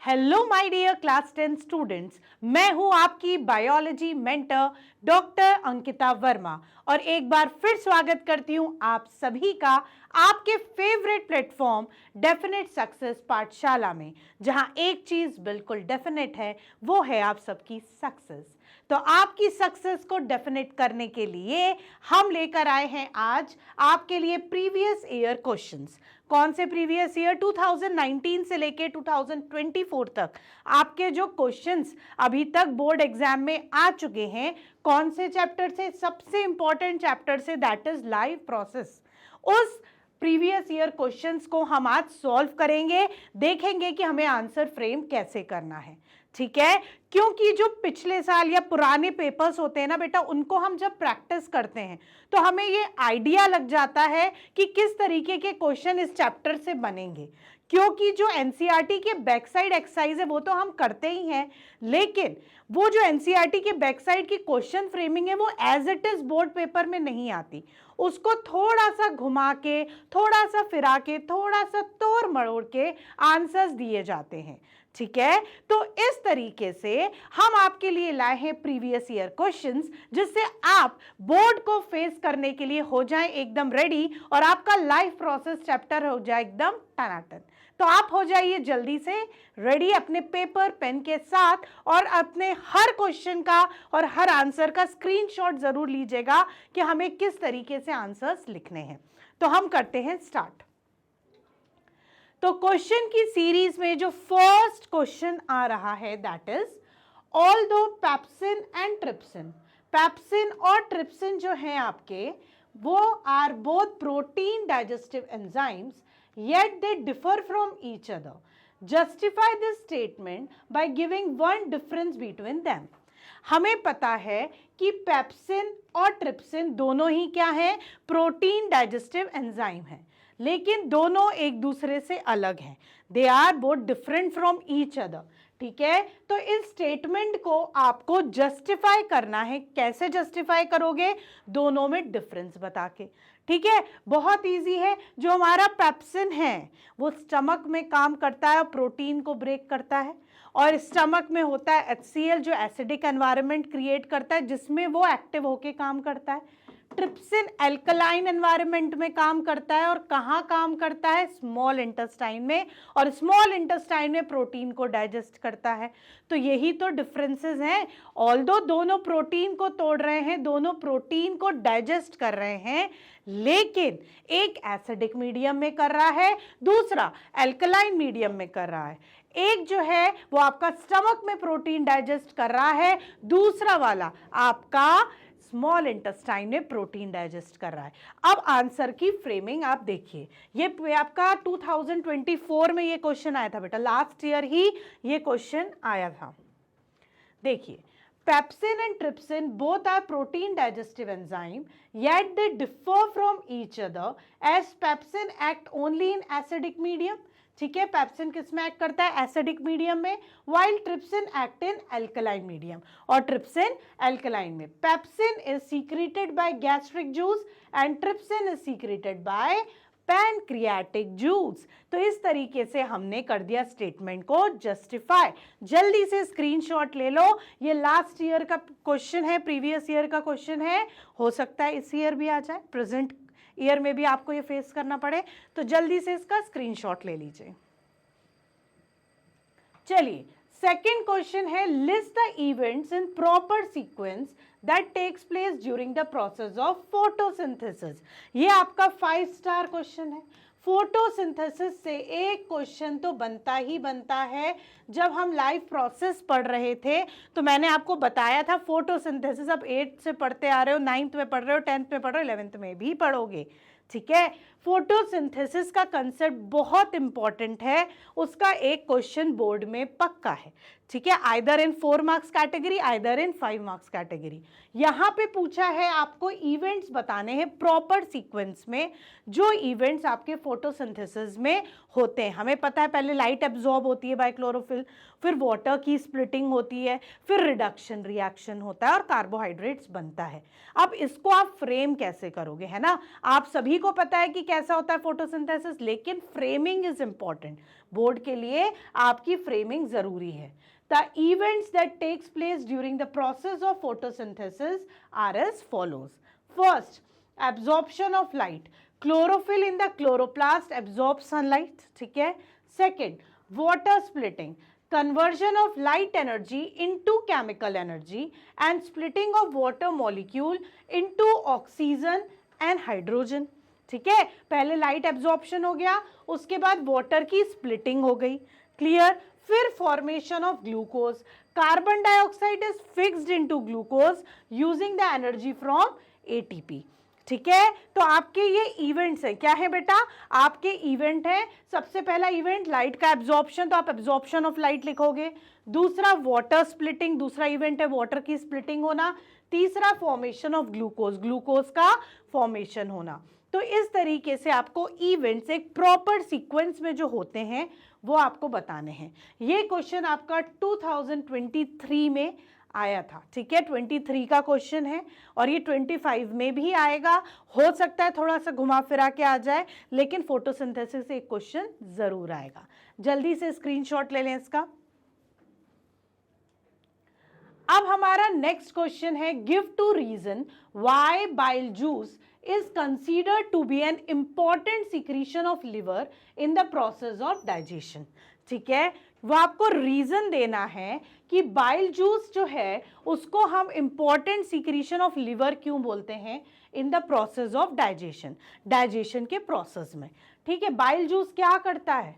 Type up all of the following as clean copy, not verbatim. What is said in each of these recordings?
Hello my dear class 10 students, मैं हूं आपकी biology mentor doctor Ankita Verma और एक बार फिर स्वागत करती हूं आप सभी का आपके फेवरेट प्लेटफॉर्म डेफिनेट सक्सेस पाठशाला में, जहां एक चीज बिल्कुल डेफिनेट है, वो है आप सबकी सक्सेस। तो आपकी सक्सेस को डेफिनेट करने के लिए हम लेकर आए हैं आज आपके लिए प्रीवियस ईयर क्वेश्चंस। कौन से प्रीवियस ईयर? 2019 से लेके 2024 तक आपके जो क्वेश्चंस अभी तक बोर्ड एग्जाम में आ चुके हैं, कौन से चैप्टर से? सबसे इंपॉर्टेंट चैप्टर से, दैट इज लाइव प्रोसेस। उस प्रीवियस ईयर क्वेश्चंस को हम आज सॉल्व करेंगे, देखेंगे कि हमें आंसर फ्रेम कैसे करना है। ठीक है, क्योंकि जो पिछले साल या पुराने पेपर्स होते हैं ना बेटा, उनको हम जब प्रैक्टिस करते हैं तो हमें ये आइडिया लग जाता है कि किस तरीके के क्वेश्चन इस चैप्टर से बनेंगे। क्योंकि जो एनसीईआरटी के बैक साइड एक्सरसाइज है वो तो हम करते ही हैं, लेकिन वो जो एनसीईआरटी के बैक साइड की क्वेश्चन फ्रेमिंग है वो as it is board paper में नहीं आती। उसको थोड़ा सा घुमा के, थोड़ा सा फिरा के, थोड़ा सा तोड़ मरोड़ के आंसर्स दिए जाते हैं। ठीक है, तो इस तरीके से हम आपके लिए लाए हैं प्रीवियस ईयर क्वेश्चंस, जिससे आप बोर्ड को फेस करने के लिए हो जाएं एकदम रेडी और आपका लाइफ प्रोसेस चैप्टर हो जाए एकदम टनाटन। तो आप हो जाइए जल्दी से रेडी अपने पेपर पेन के साथ और अपने हर क्वेश्चन का और हर आंसर का स्क्रीनशॉट जरूर लीजिएगा कि हमें किस तरीके से आंसर्स लिखने हैं। तो हम करते हैं स्टार्ट। तो क्वेश्चन की सीरीज में जो फर्स्ट क्वेश्चन आ रहा है that is although pepsin and trypsin, pepsin और ट्रिप्सिन जो हैं आपके वो are both protein digestive enzymes yet they differ from each other. Justify this statement by giving one difference between them. हमें पता है कि पेप्सिन और ट्रिप्सिन दोनों ही क्या है? प्रोटीन डाइजेस्टिव एंजाइम है, लेकिन दोनों एक दूसरे से अलग हैं। They are both different from each other. ठीक है, तो इस स्टेटमेंट को आपको जस्टिफाई करना है। कैसे जस्टिफाई करोगे? दोनों में डिफरेंस बता के। ठीक है, बहुत इजी है। जो हमारा पेप्सिन है वो स्टमक में काम करता है और प्रोटीन को ब्रेक करता है, और स्टमक में होता है HCl जो एसिडिक एनवायरनमेंट क्रिएट करता है, जिसमें वो एक्टिव होके काम करता है। ट्रिप्सिन एल्कलाइन एनवायरनमेंट में काम करता है, और कहाँ काम करता है? स्मॉल इंटेस्टाइन में, और स्मॉल इंटेस्टाइन में प्रोटीन को डाइजेस्ट करता है। तो यही तो डिफरेंसेस हैं। ऑल्दो दोनों प्रोटीन को तोड़ रहे हैं, दोनों प्रोटीन को डाइजेस्ट कर रहे हैं, लेकिन एक एसिडिक मीडियम में कर रहा है, दूसरा एल्कलाइन मीडियम में कर रहा है। एक जो है वो आपका स्टमक में प्रोटीन डाइजेस्ट कर रहा है, दूसरा वाला आपका स्मॉल इंटेस्टाइन में प्रोटीन डाइजेस्ट कर रहा है। अब आंसर की फ्रेमिंग आप देखिए, ये आपका 2024 में ये क्वेश्चन आया था बेटा, लास्ट ईयर ही ये क्वेश्चन आया था। देखिए, pepsin and trypsin both are protein digestive enzyme, yet they differ from each other as pepsin act only in acidic medium. ठीक है, पेप्सिन किस में एक्ट करता है? एसिडिक मीडियम में, while trypsin act in alkaline medium, और trypsin alkaline में। Pepsin is secreted by gastric juice and trypsin is secreted by pancreatic juice. तो इस तरीके से हमने कर दिया स्टेटमेंट को जस्टिफाई। जल्दी से स्क्रीनशॉट ले लो, ये लास्ट ईयर का क्वेश्चन है, प्रीवियस ईयर का क्वेश्चन है, हो सकता है इस ईयर भी आ जाए, प्रेजेंट ईयर में भी आपको ये फेस करना पड़े, तो जल्दी से इसका स्क्रीनशॉट ले लीजिए। चलिए, सेकेंड क्वेश्चन है list the events in proper sequence that takes place during the process of photosynthesis. ये आपका 5 स्टार क्वेश्चन है। फोटोसिंथेसिस से एक क्वेश्चन तो बनता ही बनता है। जब हम लाइव प्रोसेस पढ़ रहे थे तो मैंने आपको बताया था फोटोसिंथेसिस अब 8th से पढ़ते आ रहे हो, 9th में पढ़ रहे हो, 10th में पढ़ रहे हो, 11th में भी पढ़ोगे। ठीक है, फोटोसिंथेसिस का कंसेप्ट बहुत इंपॉर्टेंट है, उसका एक क्वेश्चन बोर्ड में पक्का है। ठीक है, either in 4 marks category, either in 5 marks category. यहाँ पे पूछा है आपको इवेंट्स बताने हैं प्रॉपर सीक्वेंस में, जो इवेंट्स आपके फोटोसिंथेसिस में होते हैं। हमें पता है पहले लाइट एब्जॉर्ब होती है बाय क्लोरोफिल, फिर वाटर की स्प्लिटिंग होती है, फिर रिडक्शन रिएक्शन होता है और कार्बोहाइड्रेट्स बनता है। अब इसको आप फ्रेम कैसे करोगे, है ना? आप सभी को पता है कि कैसा होता है फोटोसिंथेसिस, लेकिन फ्रेमिंग इज इंपॉर्टेंट। बोर्ड के लिए आपकी फ्रेमिंग जरूरी है। The events that takes place during the process of photosynthesis are as follows. First, absorption of light. Chlorophyll in the chloroplast absorbs sunlight. ठीक है. Second, water splitting. Conversion of light energy into chemical energy and splitting of water molecule into oxygen and hydrogen. ठीक है. पहले light absorption हो गया, उसके बाद water की स्प्लिटिंग हो गई. क्लियर. फिर formation of glucose. Carbon dioxide is fixed into glucose using the energy from ATP. ठीक है. तो आपके ये इवेंट्स हैं. क्या है बेटा? आपके इवेंट है. सबसे पहला इवेंट लाइट का एब्जॉर्प्शन, तो आप एब्जॉर्प्शन ऑफ लाइट लिखोगे. दूसरा वाटर स्प्लिटिंग, दूसरा इवेंट है वाटर की स्प्लिटिंग होना. तीसरा फॉर्मेशन ऑफ ग्लूकोज, ग्लूकोज का फॉर्मेशन होना. तो इस तरीके से आपको इवेंट्स एक प्रॉपर सीक्वेंस में जो होते हैं वो आपको बताने हैं. ये क्वेश्चन आपका 2023 में आया था. ठीक है, 23 का क्वेश्चन है और ये 25 में भी आएगा. हो सकता है थोड़ा सा घुमा फिरा के आ जाए, लेकिन फोटोसिंथेसिस से एक क्वेश्चन जरूर आएगा. जल्दी से स्क्रीनशॉट ले लें इसका. अब हमारा नेक्स्ट क्वेश्चन है, give two reason why bile juice is considered to be an important secretion of liver in the process of digestion. ठीक है, वो आपको रीजन देना है कि बाइल जूस जो है उसको हम इंपॉर्टेंट सीक्रीशन ऑफ लिवर क्यों बोलते हैं in the process of digestion, digestion के प्रोसेस में. ठीक है, बाइल जूस क्या करता है?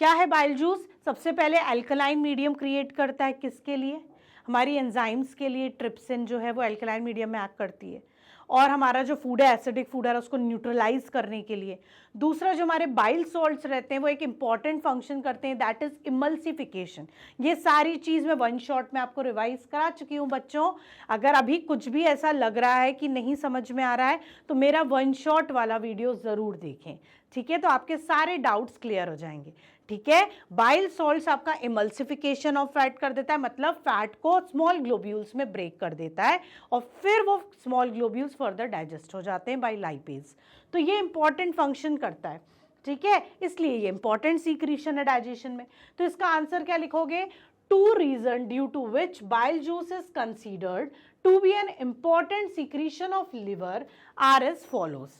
क्या है बाइल जूस? सबसे पहले अल्कलाइन मीडियम क्रिएट करता है. किसके लिए? हमारी एंजाइम्स के लिए. ट्रिप्सिन जो है वो अल्कलाइन मीडियम में एक्ट करती है. और हमारा जो फूड है एसिडिक फूड है उसको न्यूट्रलाइज करने के लिए. दूसरा जो हमारे बाइल सॉल्ट्स रहते हैं वो एक इंपॉर्टेंट फंक्शन करते हैं, दैट इज इमल्सिफिकेशन. ये सारी चीज मैं वन शॉट में आपको रिवाइज करा चुकी हूँ बच्चों. अगर अभी कुछ भी ऐसा लग रहा है कि नहीं समझ में आ रहा है तो मेरा वन शॉट वाला वीडियो जरूर देखें. ठीक है, तो आपके सारे डाउट्स क्लियर हो जाएंगे. ठीक है, बाइल सॉल्ट्स आपका इमल्सिफिकेशन ऑफ फैट कर देता है, मतलब फैट को स्मॉल ग्लोब्यूल्स में ब्रेक कर देता है और फिर वो स्मॉल ग्लोब्यूल्स फर्दर डाइजेस्ट हो जाते हैं बाय लाइपेज. तो ये इंपॉर्टेंट फंक्शन करता है. ठीक है, इसलिए ये इंपॉर्टेंट सीक्रीशन है डाइजेशन में. तो इसका आंसर क्या लिखोगे? Two reason due to which bile juice is considered to be an important secretion of liver are as follows.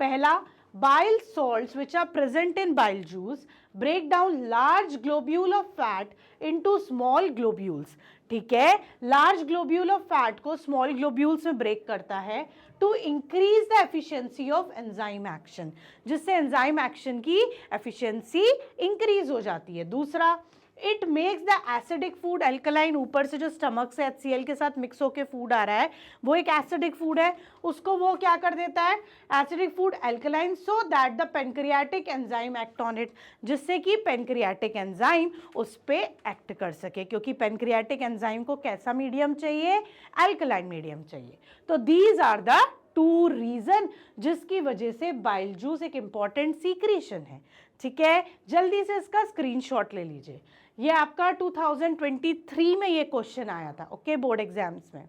पहला, bile salts which are present in bile juice break down large globule of fat into small globules. ठीक है, large globule of fat को small globules में break करता है to increase the efficiency of enzyme action, जिससे enzyme action की efficiency increase हो जाती है. दूसरा, it makes the acidic food alkaline. ऊपर से जो स्टमक से HCl के साथ मिक्स होकर फूड आ रहा है वो एक एसिडिक फूड है, उसको वो क्या कर देता है? Acidic food alkaline, so that the pancreatic enzyme act on it, जिससे कि पेनक्रियाटिक एंजाइम उस पे एक्ट कर सके, क्योंकि पेनक्रियाटिक एंजाइम को कैसा मीडियम चाहिए? अल्कलाइन मीडियम चाहिए. तो these are the two reason जिसकी वजह से बाइल जूस एक इंपॉर्टेंट सीक्रेशन है. ठीक है, जल्दी से इसका स्क्रीनशॉट ले लीजिए. ये आपका 2023 में ये क्वेश्चन आया था. ओके, बोर्ड एग्जाम्स में.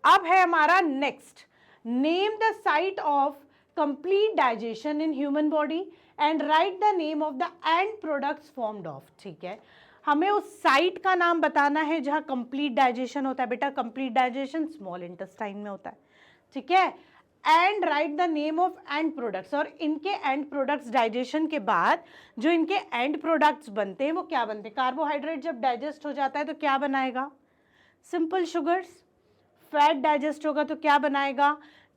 अब है हमारा next, name the site of complete digestion in human body and right the name of the end products formed of. ठीक है, हमें उस साइट का नाम बताना है जहां कंप्लीट डाइजेशन होता है. बेटा कंप्लीट डाइजेशन स्मॉल इंटेस्टाइन में होता है. ठीक है, and right the name of and products, और इनके एंड प्रोडक्ट्स डाइजेशन के बाद जो इनके एंड प्रोडक्ट्स बनते हैं वो क्या बनते हैं? कार्बोहाइड्रेट जब डाइजेस्ट हो जाता है तो क्या बनाएगा? Simple sugars. फैट डाइजेस्ट होगा तो क्या बनाएगा?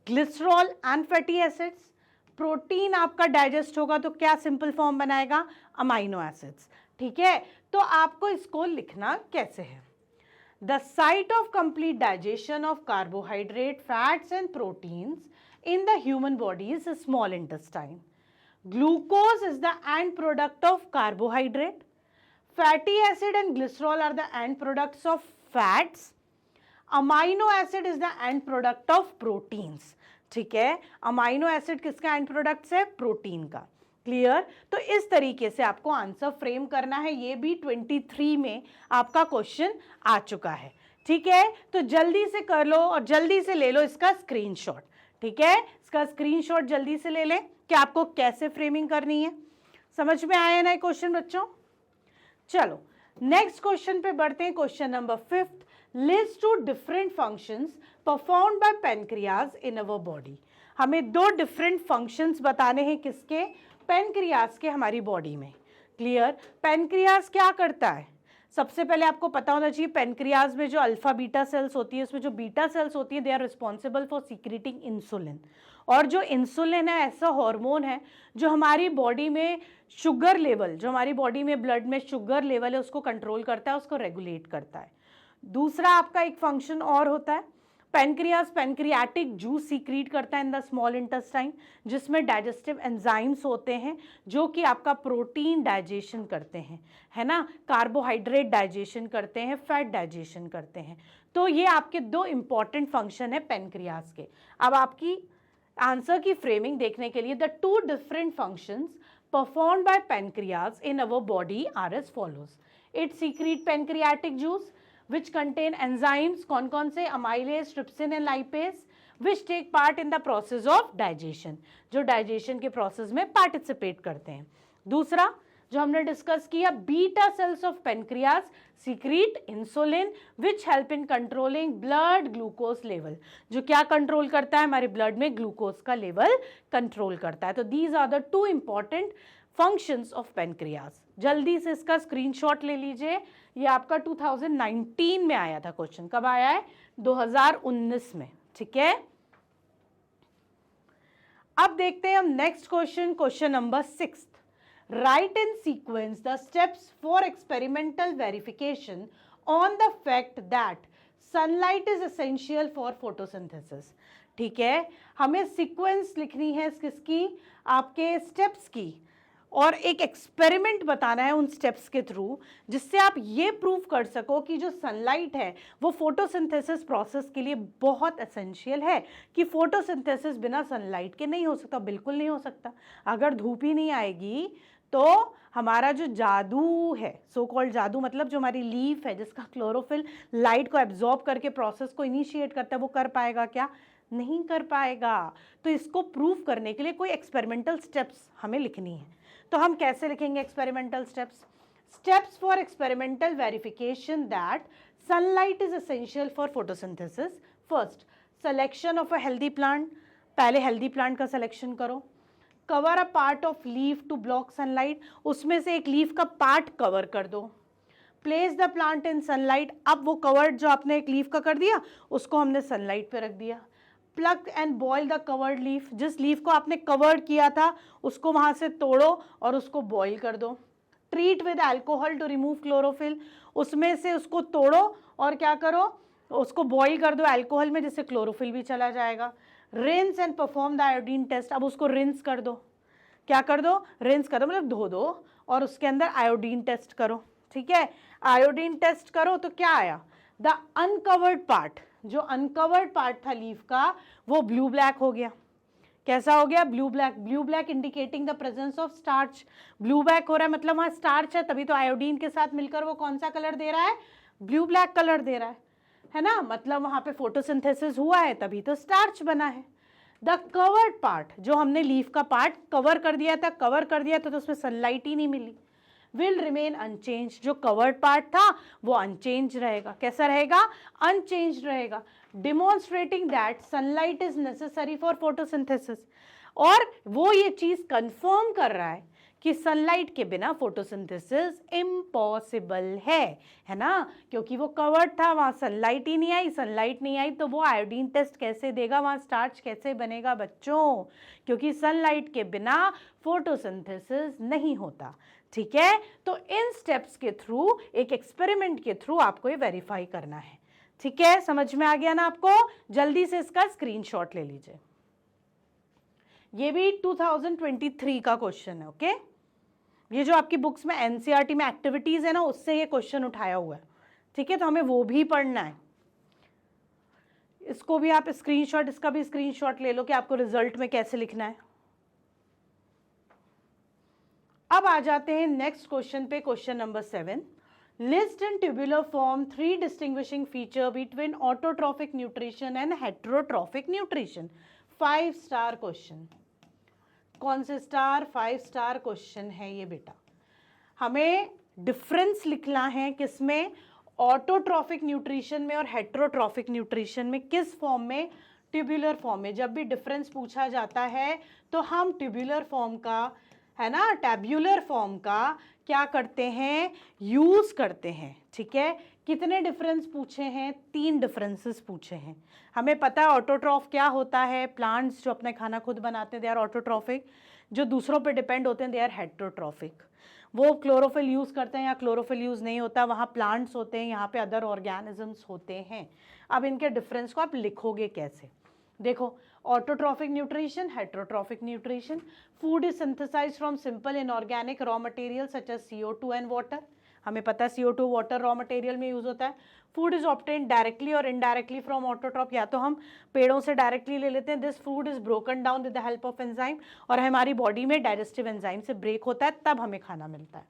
Glycerol and fatty acids. Protein आपका डाइजेस्ट होगा तो क्या सिंपल फॉर्म बनाएगा? Amino acids. ठीक है, तो आपको इसको लिखना कैसे है? The site of complete digestion of carbohydrate, fats and proteins in the human body is a small intestine. Glucose is the end product of carbohydrate. Fatty acid and glycerol are the end products of fats. Amino acid is the end product of proteins. ठीक है, amino acid किसका and product है? Protein का. Clear? तो इस तरीके से आपको आंसर फ्रेम करना है. ये भी 23 में आपका क्वेश्चन आ चुका है. ठीक है, तो जल्दी से कर लो और जल्दी से ले लो इसका स्क्रीनशॉट. ठीक है, इसका स्क्रीनशॉट जल्दी से ले लें कि आपको कैसे फ्रेमिंग करनी है। समझ में आया ना क्वेश्चन बच्चों? चलो नेक्स्ट क्वेश्चन पे बढ़ते हैं। Question number 5, list two different functions performed by pancreas in our body. हमें 2 डिफरेंट फंक्शंस बताने हैं, किसके? पेनक्रियाज के हमारी बॉडी में। क्लियर? पेनक्रियाज क्या करता है? सबसे पहले आपको पता होना चाहिए पेनक्रियाज में जो अल्फा बीटा सेल्स होती है, उसमें जो बीटा सेल्स होती है they are responsible for secreting insulin. और जो इंसुलिन है ऐसा हार्मोन है जो हमारी बॉडी में शुगर लेवल, जो हमारी बॉडी में ब्लड में शुगर लेवल है उसको कंट्रोल करता है, उसको रेगुलेट करता है। दूसरा आपका एक फंक्शन और होता है, पेनक्रियाज पेनक्रियाटिक जूस सीक्रेट करता है इन द स्मॉल इंटेस्टाइन, जिसमें डाइजेस्टिव एंजाइम्स होते हैं जो कि आपका प्रोटीन डाइजेशन करते हैं, है ना, कार्बोहाइड्रेट डाइजेशन करते हैं, फैट डाइजेशन करते हैं। तो ये आपके 2 इंपॉर्टेंट फंक्शन है पेनक्रियाज के। अब आपकी आंसर की फ्रेमिंग देखने के लिए, the 2 different functions performed by pancreas in our body are as follows. It secrete pancreatic juice which contain enzymes, कौन से? amylase, trypsin and lipase, which take part in the process of digestion, जो digestion के process में participate करते हैं। दूसरा जो हमने डिस्कस किया, beta cells of pancreas secret insulin which help in controlling blood glucose level, जो क्या कंट्रोल करता है? हमारे ब्लड में ग्लूकोज का लेवल कंट्रोल करता है। तो these are the 2 important functions of pancreas. जल्दी से इसका स्क्रीनशॉट ले लीजिए। ये आपका 2019 में आया था क्वेश्चन। कब आया है? 2019 में। ठीक है, अब देखते हैं हम next question, question number 6। Write in sequence the steps for experimental verification on the fact that sunlight is essential for photosynthesis। ठीक है, हमें सीक्वेंस लिखनी है किसकी? आपके स्टेप्स की, और एक एक्सपेरिमेंट बताना है उन स्टेप्स के थ्रू, जिससे आप ये प्रूव कर सको कि जो सनलाइट है वो फोटोसिंथेसिस प्रोसेस के लिए बहुत एसेंशियल है, कि फोटोसिंथेसिस बिना सनलाइट के नहीं हो सकता, बिल्कुल नहीं हो सकता। अगर धूप ही नहीं आएगी तो हमारा जो जादू है, सो कॉल्ड जादू, मतलब जो हमारी लीफ है जिसका क्लोरोफिल लाइट को एब्जॉर्ब करके प्रोसेस को इनिशिएट करता है, वो कर पाएगा क्या? नहीं कर पाएगा। तो इसको प्रूव करने के लिए कोई एक्सपेरिमेंटल स्टेप्स हमें लिखनी है। तो हम कैसे लिखेंगे experimental steps? Steps for experimental verification that sunlight is essential for photosynthesis. First, selection of a healthy plant. पहले हेल्दी प्लांट का सिलेक्शन करो। Cover a part of leaf to block sunlight, उसमें से एक लीफ का पार्ट कवर कर दो। Place the plant in sunlight, अब वो कवर्ड जो आपने एक लीफ का कर दिया उसको हमने सनलाइट पे रख दिया। Pluck and boil the covered leaf, जिस लीफ को आपने कवर्ड किया था उसको वहां से तोड़ो और उसको बॉईल कर दो। Treat with alcohol to remove chlorophyll, उसमें से उसको तोड़ो और क्या करो? उसको बॉईल कर दो अल्कोहल में, जिससे क्लोरोफिल भी चला जाएगा। Rinse and perform the iodine test, अब उसको रिंस कर दो। क्या कर दो? रिंस कर दो, मतलब धो दो, और उसके अंदर आयोडीन टेस्ट करो। ठीक है, आयोडीन टेस्ट करो तो क्या आया? द अनकवर्ड पार्ट, जो अनकवर्ड पार्ट था लीफ का, वो ब्लू ब्लैक हो गया। कैसा हो गया? Blue black. Blue black indicating the presence of starch. Blue black हो रहा है मतलब वहां स्टार्च है, तभी तो आयोडीन के साथ मिलकर वो कौन सा कलर दे रहा है? ब्लू ब्लैक कलर दे रहा है ना, मतलब वहां पे फोटोसिंथेसिस हुआ है तभी तो स्टार्च बना है। द कवर्ड पार्ट, जो हमने लीफ का पार्ट कवर कर दिया था तो उसमें सनलाइट ही नहीं मिली। विल रिमेन अनचेंज, जो कवर्ड पार्ट था वो अनचेंज रहेगा। कैसा रहेगा? अनचेंज रहेगा। Demonstrating that sunlight is necessary for photosynthesis, और वो ये चीज कंफर्म कर रहा है कि सनलाइट के बिना फोटोसिंथेसिस इम्पॉसिबल है ना, क्योंकि वो कवर्ड था, वहां सनलाइट ही नहीं आई। सनलाइट नहीं आई तो वो आयोडीन टेस्ट कैसे देगा? वहां स्टार्च कैसे बनेगा बच्चों? क्योंकि सनलाइट के बिना फोटोसिंथेसिस नहीं होता। ठीक है, तो इन स्टेप्स के थ्रू, एक एक्सपेरिमेंट के थ्रू आपको ये वेरीफाई करना है। ठीक है, समझ में आ गया ना आपको? जल्दी से इसका स्क्रीनशॉट ले लीजिए। ये भी 2023 का क्वेश्चन है। ओके, ये जो आपकी बुक्स में एनसीईआरटी में एक्टिविटीज है ना, उससे ये क्वेश्चन उठाया हुआ है। ठीक है, तो हमें वो भी पढ़ना है। इसको भी आप स्क्रीनशॉट, इसका भी स्क्रीनशॉट ले लो कि आपको रिजल्ट में कैसे लिखना है। अब आ जाते हैं नेक्स्ट क्वेश्चन पे, question number 7। List in tubular form 3 distinguishing feature between autotrophic nutrition and heterotrophic nutrition. 5 star question. कौन से स्टार? 5 स्टार क्वेश्चन है ये बेटा। हमें डिफरेंस लिखना है किसमें? ऑटोट्रॉफिक न्यूट्रिशन में और हेटेरोट्रॉफिक न्यूट्रिशन में। किस फॉर्म में? ट्यूबुलर फॉर्म में। जब भी डिफरेंस पूछा जाता है तो हम ट्यूबुलर फॉर्म का, है ना, टैब्यूलर फॉर्म का क्या करते हैं? यूज करते हैं। ठीक है, कितने डिफरेंस पूछे हैं? 3 डिफरेंसेस पूछे हैं। हमें पता है ऑटोट्रॉफ क्या होता है। प्लांट्स जो अपने खाना खुद बनाते हैं दे आर ऑटोट्रॉफिक, जो दूसरों पे डिपेंड होते हैं दे आर हेटेरोट्रॉफिक। वो क्लोरोफिल यूज़ करते हैं या क्लोरोफिल यूज़ नहीं होता, वहाँ प्लांट्स होते हैं, यहाँ पे अदर ऑर्गेनिजम्स होते हैं। अब इनके डिफरेंस को आप लिखोगे कैसे? देखो, autotrophic nutrition, heterotrophic nutrition. Food is synthesised from simple inorganic raw material such as CO2 and water. हमें पता है CO2 वाटर रॉ मटेरियल में यूज होता है। फूड इज ऑब्टेन्ड डायरेक्टली और इनडायरेक्टली फ्रॉम ऑटोट्रॉफ, या तो हम पेड़ों से डायरेक्टली ले लेते हैं। This food is broken down with the help of enzyme, और हमारी बॉडी में डाइजेस्टिव एंजाइम से ब्रेक होता है, तब हमें खाना मिलता है।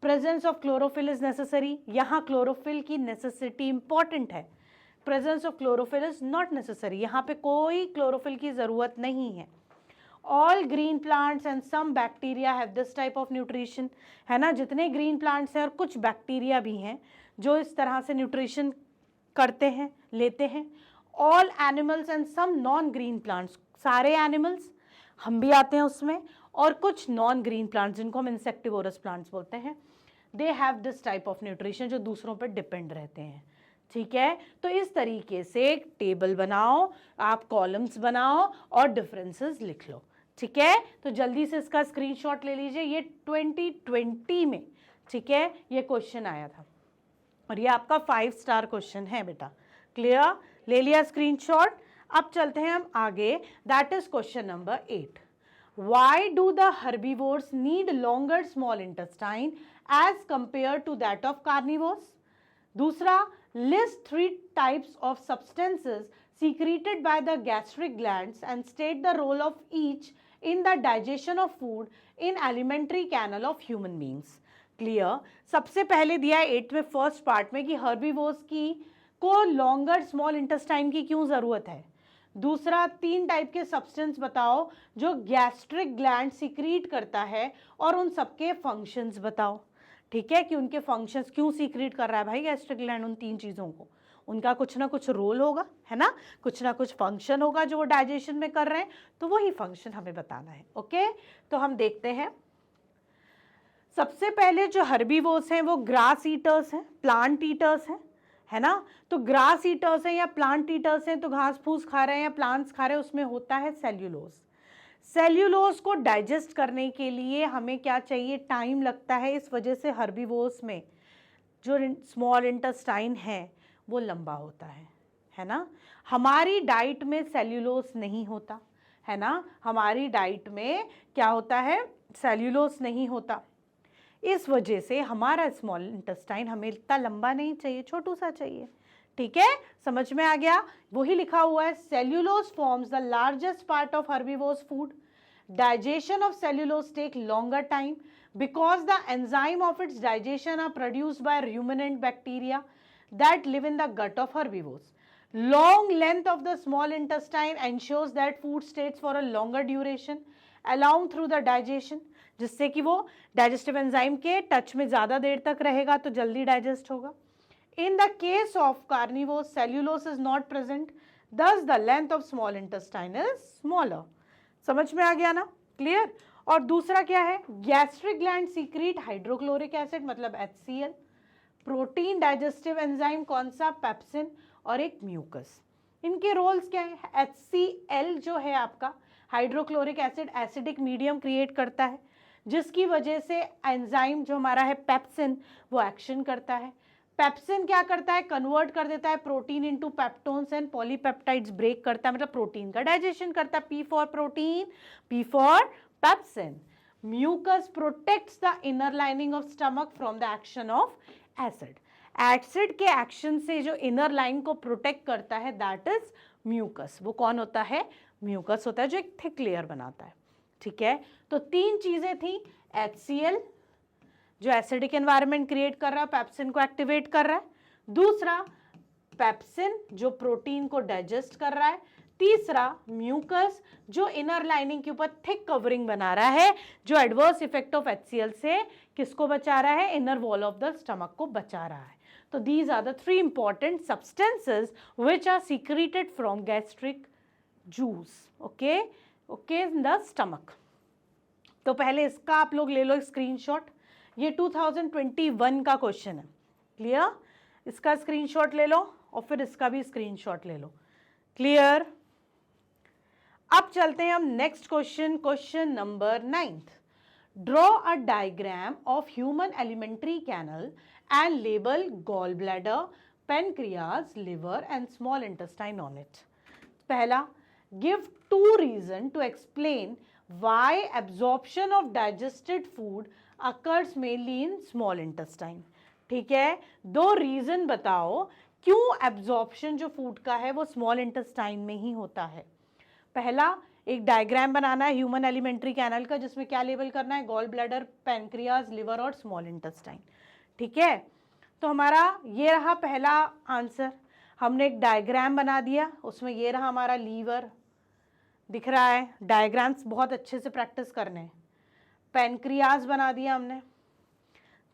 Presence of chlorophyll is necessary. यहाँ क्लोरोफिल की नेसेसिटी इंपॉर्टेंट है। Presence of chlorophyll is not necessary, यहाँ पे कोई क्लोरोफिल की जरूरत नहीं है। All green plants and some bacteria have this type of nutrition, है ना। जितने ग्रीन प्लांट्स हैं और कुछ बैक्टीरिया भी हैं जो इस तरह से न्यूट्रिशन करते हैं, लेते हैं। All animals and some non green plants, सारे एनिमल्स, हम भी आते हैं उसमें, और कुछ नॉन ग्रीन प्लांट्स जिनको हम इंसेक्टिवोरस प्लांट्स बोलते हैं, they have this type of nutrition, जो दूसरों पर डिपेंड रहते हैं। ठीक है, तो इस तरीके से एक टेबल बनाओ, आप कॉलम्स बनाओ और डिफरेंसेस लिख लो। ठीक है, तो जल्दी से इसका स्क्रीनशॉट ले लीजिए। ये 2020 में, ठीक है, ये क्वेश्चन आया था और ये आपका 5 स्टार क्वेश्चन है बेटा। क्लियर? ले लिया स्क्रीनशॉट। अब चलते हैं हम आगे, that is question number 8। Why do the herbivores need longer small intestine as compared to that of carnivores? दूसरा, list 3 types of substances secreted by the gastric glands and state the role of each in the digestion of food in alimentary canal of human beings. Clear? सबसे पहले दिया है 8 में first part में कि herbivores की को लॉन्गर स्मॉल इंटेस्टाइन की क्यों जरूरत है। दूसरा, 3 टाइप के सब्सटेंस बताओ जो गैस्ट्रिक ग्लैंड सीक्रीट करता है और उन सबके फंक्शंस बताओ। ठीक है, कि उनके फंक्शंस क्यों सीक्रीट कर रहा है भाई गैस्ट्रिक ग्लैंड उन 3 चीज़ों को, उनका कुछ ना कुछ रोल होगा, है ना, कुछ ना कुछ फंक्शन होगा जो वो डाइजेशन में कर रहे हैं, तो वही फंक्शन हमें बताना है। ओके, तो हम देखते हैं। सबसे पहले जो हर्बीवोर्स हैं वो ग्रास ईटर्स हैं, प्लांट ईटर्स हैं, है ना। तो ग्रास ईटर्स हैं या प्लांट ईटर्स हैं, तो घास फूस खा रहे हैं या प्लांट्स खा रहे हैं, उसमें होता है सेल्यूलोज। सेल्यूलोज को डाइजेस्ट करने के लिए हमें क्या चाहिए? टाइम लगता है। इस वजह से हर्बीवोर्स में जो स्मॉल इंटेस्टाइन है वो लंबा होता है ना। हमारी डाइट में सेल्यूलोज नहीं होता, है ना। हमारी डाइट में क्या होता है? सेल्यूलोज नहीं होता। इस वजह से हमारा स्मॉल इंटेस्टाइन हमें इतना लंबा नहीं चाहिए, छोटू सा चाहिए। ठीक है, समझ में आ गया? वही लिखा हुआ है, cellulose forms the largest part of herbivores food. Digestion of cellulose take longer time because the enzyme of its digestion are produced by ruminant bacteria that live in the gut of herbivores. Long length of the small intestine ensures that food stays for a longer duration along through the digestion, जिससे कि वो digestive enzyme के touch में ज़्यादा देर तक रहेगा तो जल्दी डाइजेस्ट होगा। In the case of carnivores, cellulose is not present, thus the length of small intestine is smaller. समझ में आ गया ना? क्लियर? और दूसरा क्या है? Gastric gland secret hydrochloric acid मतलब HCl। प्रोटीन डाइजेस्टिव एंजाइम कौन सा? पेप्सिन, और एक म्यूकस। इनके रोल्स क्या है? HCl जो है आपका hydrochloric acid acidic medium create करता है, जिसकी वजह से एंजाइम जो हमारा है पेप्सिन वो एक्शन करता है। पेप्सिन क्या करता है? कन्वर्ट कर देता है protein into peptones and polypeptides break करता है, मतलब प्रोटीन का डाइजेशन करता है। P for protein, P for pepsin. Mucus protects the inner lining of stomach from the action of acid. Acid के एक्शन से जो इनर लाइन को प्रोटेक्ट करता है दैट इज म्यूकस। वो कौन होता है? म्यूकस होता है जो एक थिक लेयर बनाता है। ठीक है, तो 3 चीजें थी, HCl जो एसिडिक एनवायरनमेंट क्रिएट कर रहा है, पेप्सिन को एक्टिवेट कर रहा है। दूसरा, पेप्सिन जो प्रोटीन को डाइजेस्ट कर रहा है। तीसरा म्यूकस, जो इनर लाइनिंग के ऊपर थिक कवरिंग बना रहा है, जो एडवर्स इफेक्ट ऑफ HCl से किसको बचा रहा है, inner wall of the stomach को बचा रहा है। तो these are the 3 important substances which are secreted from gastric juice, okay in the stomach. तो पहले इसका आप लोग ले लो स्क्रीनशॉट, ये 2021 का क्वेश्चन है, क्लियर, इसका स्क्रीनशॉट ले लो और फिर इसका भी स्क्रीनशॉट ले लो, क्लियर। अब चलते हैं हम next question, question number 9th। Draw a diagram of human alimentary canal and label gall bladder, pancreas, liver and small intestine on it. पहला, give 2 region to explain why absorption of digested food occurs mainly in small intestine। ठीक है, 2 reason बताओ क्यों absorption जो food का है वो small intestine में ही होता है। पहला, एक डायग्राम बनाना है ह्यूमन एलिमेंट्री कैनल का, जिसमें क्या लेबल करना है, गॉल ब्लैडर, पैनक्रियाज, लिवर और स्मॉल इंटेस्टाइन। ठीक है, तो हमारा ये रहा पहला आंसर। हमने एक डायग्राम बना दिया, उसमें ये रहा हमारा लीवर दिख रहा है, डायग्राम्स बहुत अच्छे से प्रैक्टिस करने हैं। पैनक्रियाज बना दिया हमने,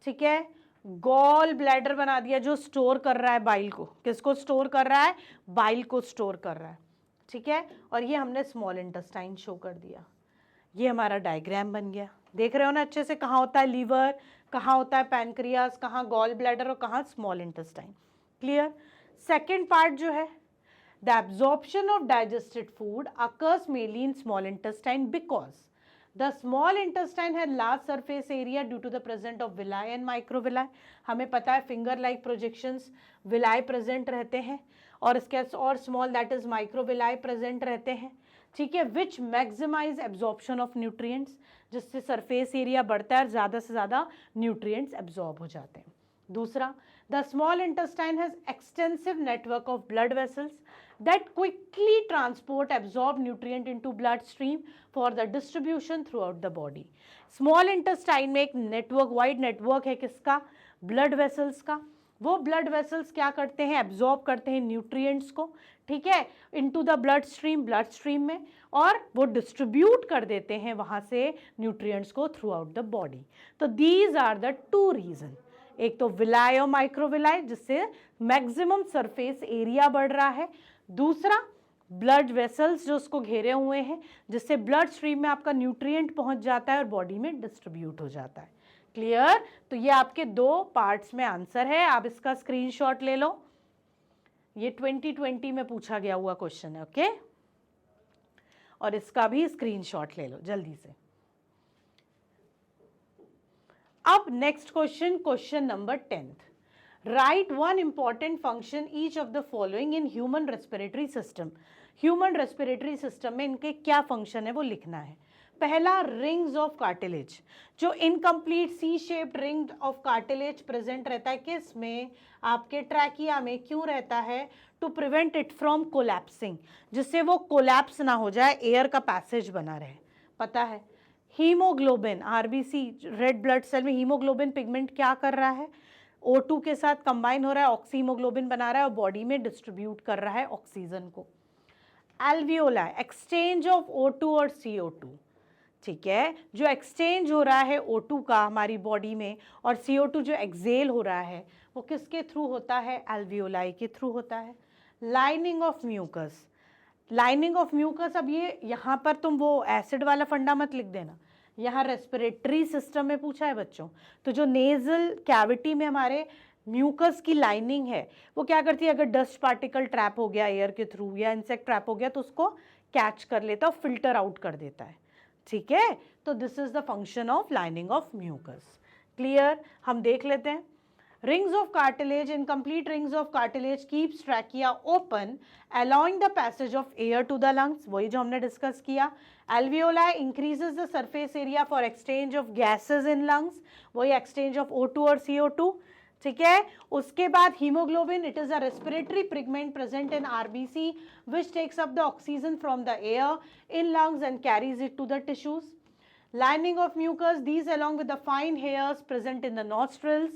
ठीक है, गॉल ब्लैडर बना दिया जो स्टोर कर रहा है बाइल को, किसको स्टोर कर रहा है, बाइल को स्टोर कर रहा है, ठीक है, और ये हमने स्मॉल इंटेस्टाइन शो कर दिया। ये हमारा डायग्राम बन गया, देख रहे हो ना अच्छे से, कहाँ होता है लीवर, कहाँ होता है पैनक्रियाज, कहाँ गॉल ब्लैडर और कहाँ small intestine, clear. Second part जो है, the absorption of digested food occurs mainly in small intestine because the small intestine has large surface area due to the presence of villi and microvilli। हमें पता है finger like projections villi present रहते हैं और इसके और small that is microvilli present रहते हैं, ठीक है, which maximize absorption of nutrients, जिससे surface area बढ़ता है और ज़्यादा से ज़्यादा nutrients absorb हो जाते हैं। दूसरा, the small intestine has extensive network of blood vessels that quickly transport absorbed nutrient into bloodstream for the distribution throughout the body। small intestine में एक नेटवर्क, वाइड नेटवर्क है किसका, ब्लड वेसल्स का। वो ब्लड वेसल्स क्या करते हैं, absorb करते हैं न्यूट्रिएंट्स को, ठीक है, इनटू द ब्लड स्ट्रीम में, और वो डिस्ट्रीब्यूट कर देते हैं वहाँ से न्यूट्रिएंट्स को थ्रू आउट द बॉडी। तो दीज आर द 2 रीजन, एक तो विलाई और माइक्रोविलाई जिससे मैक्सिमम सरफेस एरिया बढ़ रहा है, दूसरा ब्लड वेसल्स जो उसको घेरे हुए हैं जिससे ब्लड स्ट्रीम में आपका न्यूट्रिएंट पहुंच जाता है और बॉडी में डिस्ट्रीब्यूट हो जाता है, क्लियर। तो ये आपके 2 पार्ट्स में आंसर है, आप इसका स्क्रीनशॉट ले लो, ये 2020 में पूछा गया हुआ क्वेश्चन है, ओके, और इसका भी स्क्रीनशॉट ले लो जल्दी से। अब next question, question number 10th। Write 1 important function each of the following in human respiratory system. Human respiratory system में इनके क्या फंक्शन है वो लिखना है। पहला, रिंग्स ऑफ कार्टिलेज, जो incomplete C shaped ring of cartilage present रहता है किस में, आपके ट्रैकिया में। क्यों रहता है, to prevent it from collapsing, जिससे वो कोलैप्स ना हो जाए, एयर का पैसेज बना रहे। पता है, haemoglobin, RBC red blood cell में हीमोग्लोबिन पिगमेंट क्या कर रहा है, O2 के साथ कंबाइन हो रहा है, ऑक्सीमोग्लोबिन बना रहा है और बॉडी में डिस्ट्रीब्यूट कर रहा है ऑक्सीजन को। एल्वियोलाई, एक्सचेंज ऑफ O2 और CO2, ठीक है, जो एक्सचेंज हो रहा है O2 का हमारी बॉडी में और CO2 जो एक्सेल हो रहा है वो किसके थ्रू होता है, एल्वियोलाई के थ्रू होता है। Lining of mucus, lining of mucus, अब ये यहाँ पर तुम वो एसिड वाला फंडा मत लिख देना, यहाँ रेस्पिरेटरी सिस्टम में पूछा है बच्चों। तो जो नेजल कैविटी में हमारे म्यूकस की लाइनिंग है वो क्या करती है, अगर डस्ट पार्टिकल ट्रैप हो गया एयर के थ्रू या इंसेक्ट ट्रैप हो गया तो उसको कैच कर लेता है और फिल्टर आउट कर देता है, ठीक है। तो this is the function of lining of mucus, clear. हम देख लेते हैं। Rings of cartilage, incomplete rings of cartilage keeps trachea open, allowing the passage of air to the lungs, वही जो हमने डिस्कस किया। Alveoli increases the surface area for exchange of gases in lungs, वही exchange of O2 और CO2, ठीक है। उसके बाद hemoglobin, it is a respiratory pigment present in RBC which takes up the oxygen from the air in lungs and carries it to the tissues. Lining of mucus, these along with the fine hairs present in the nostrils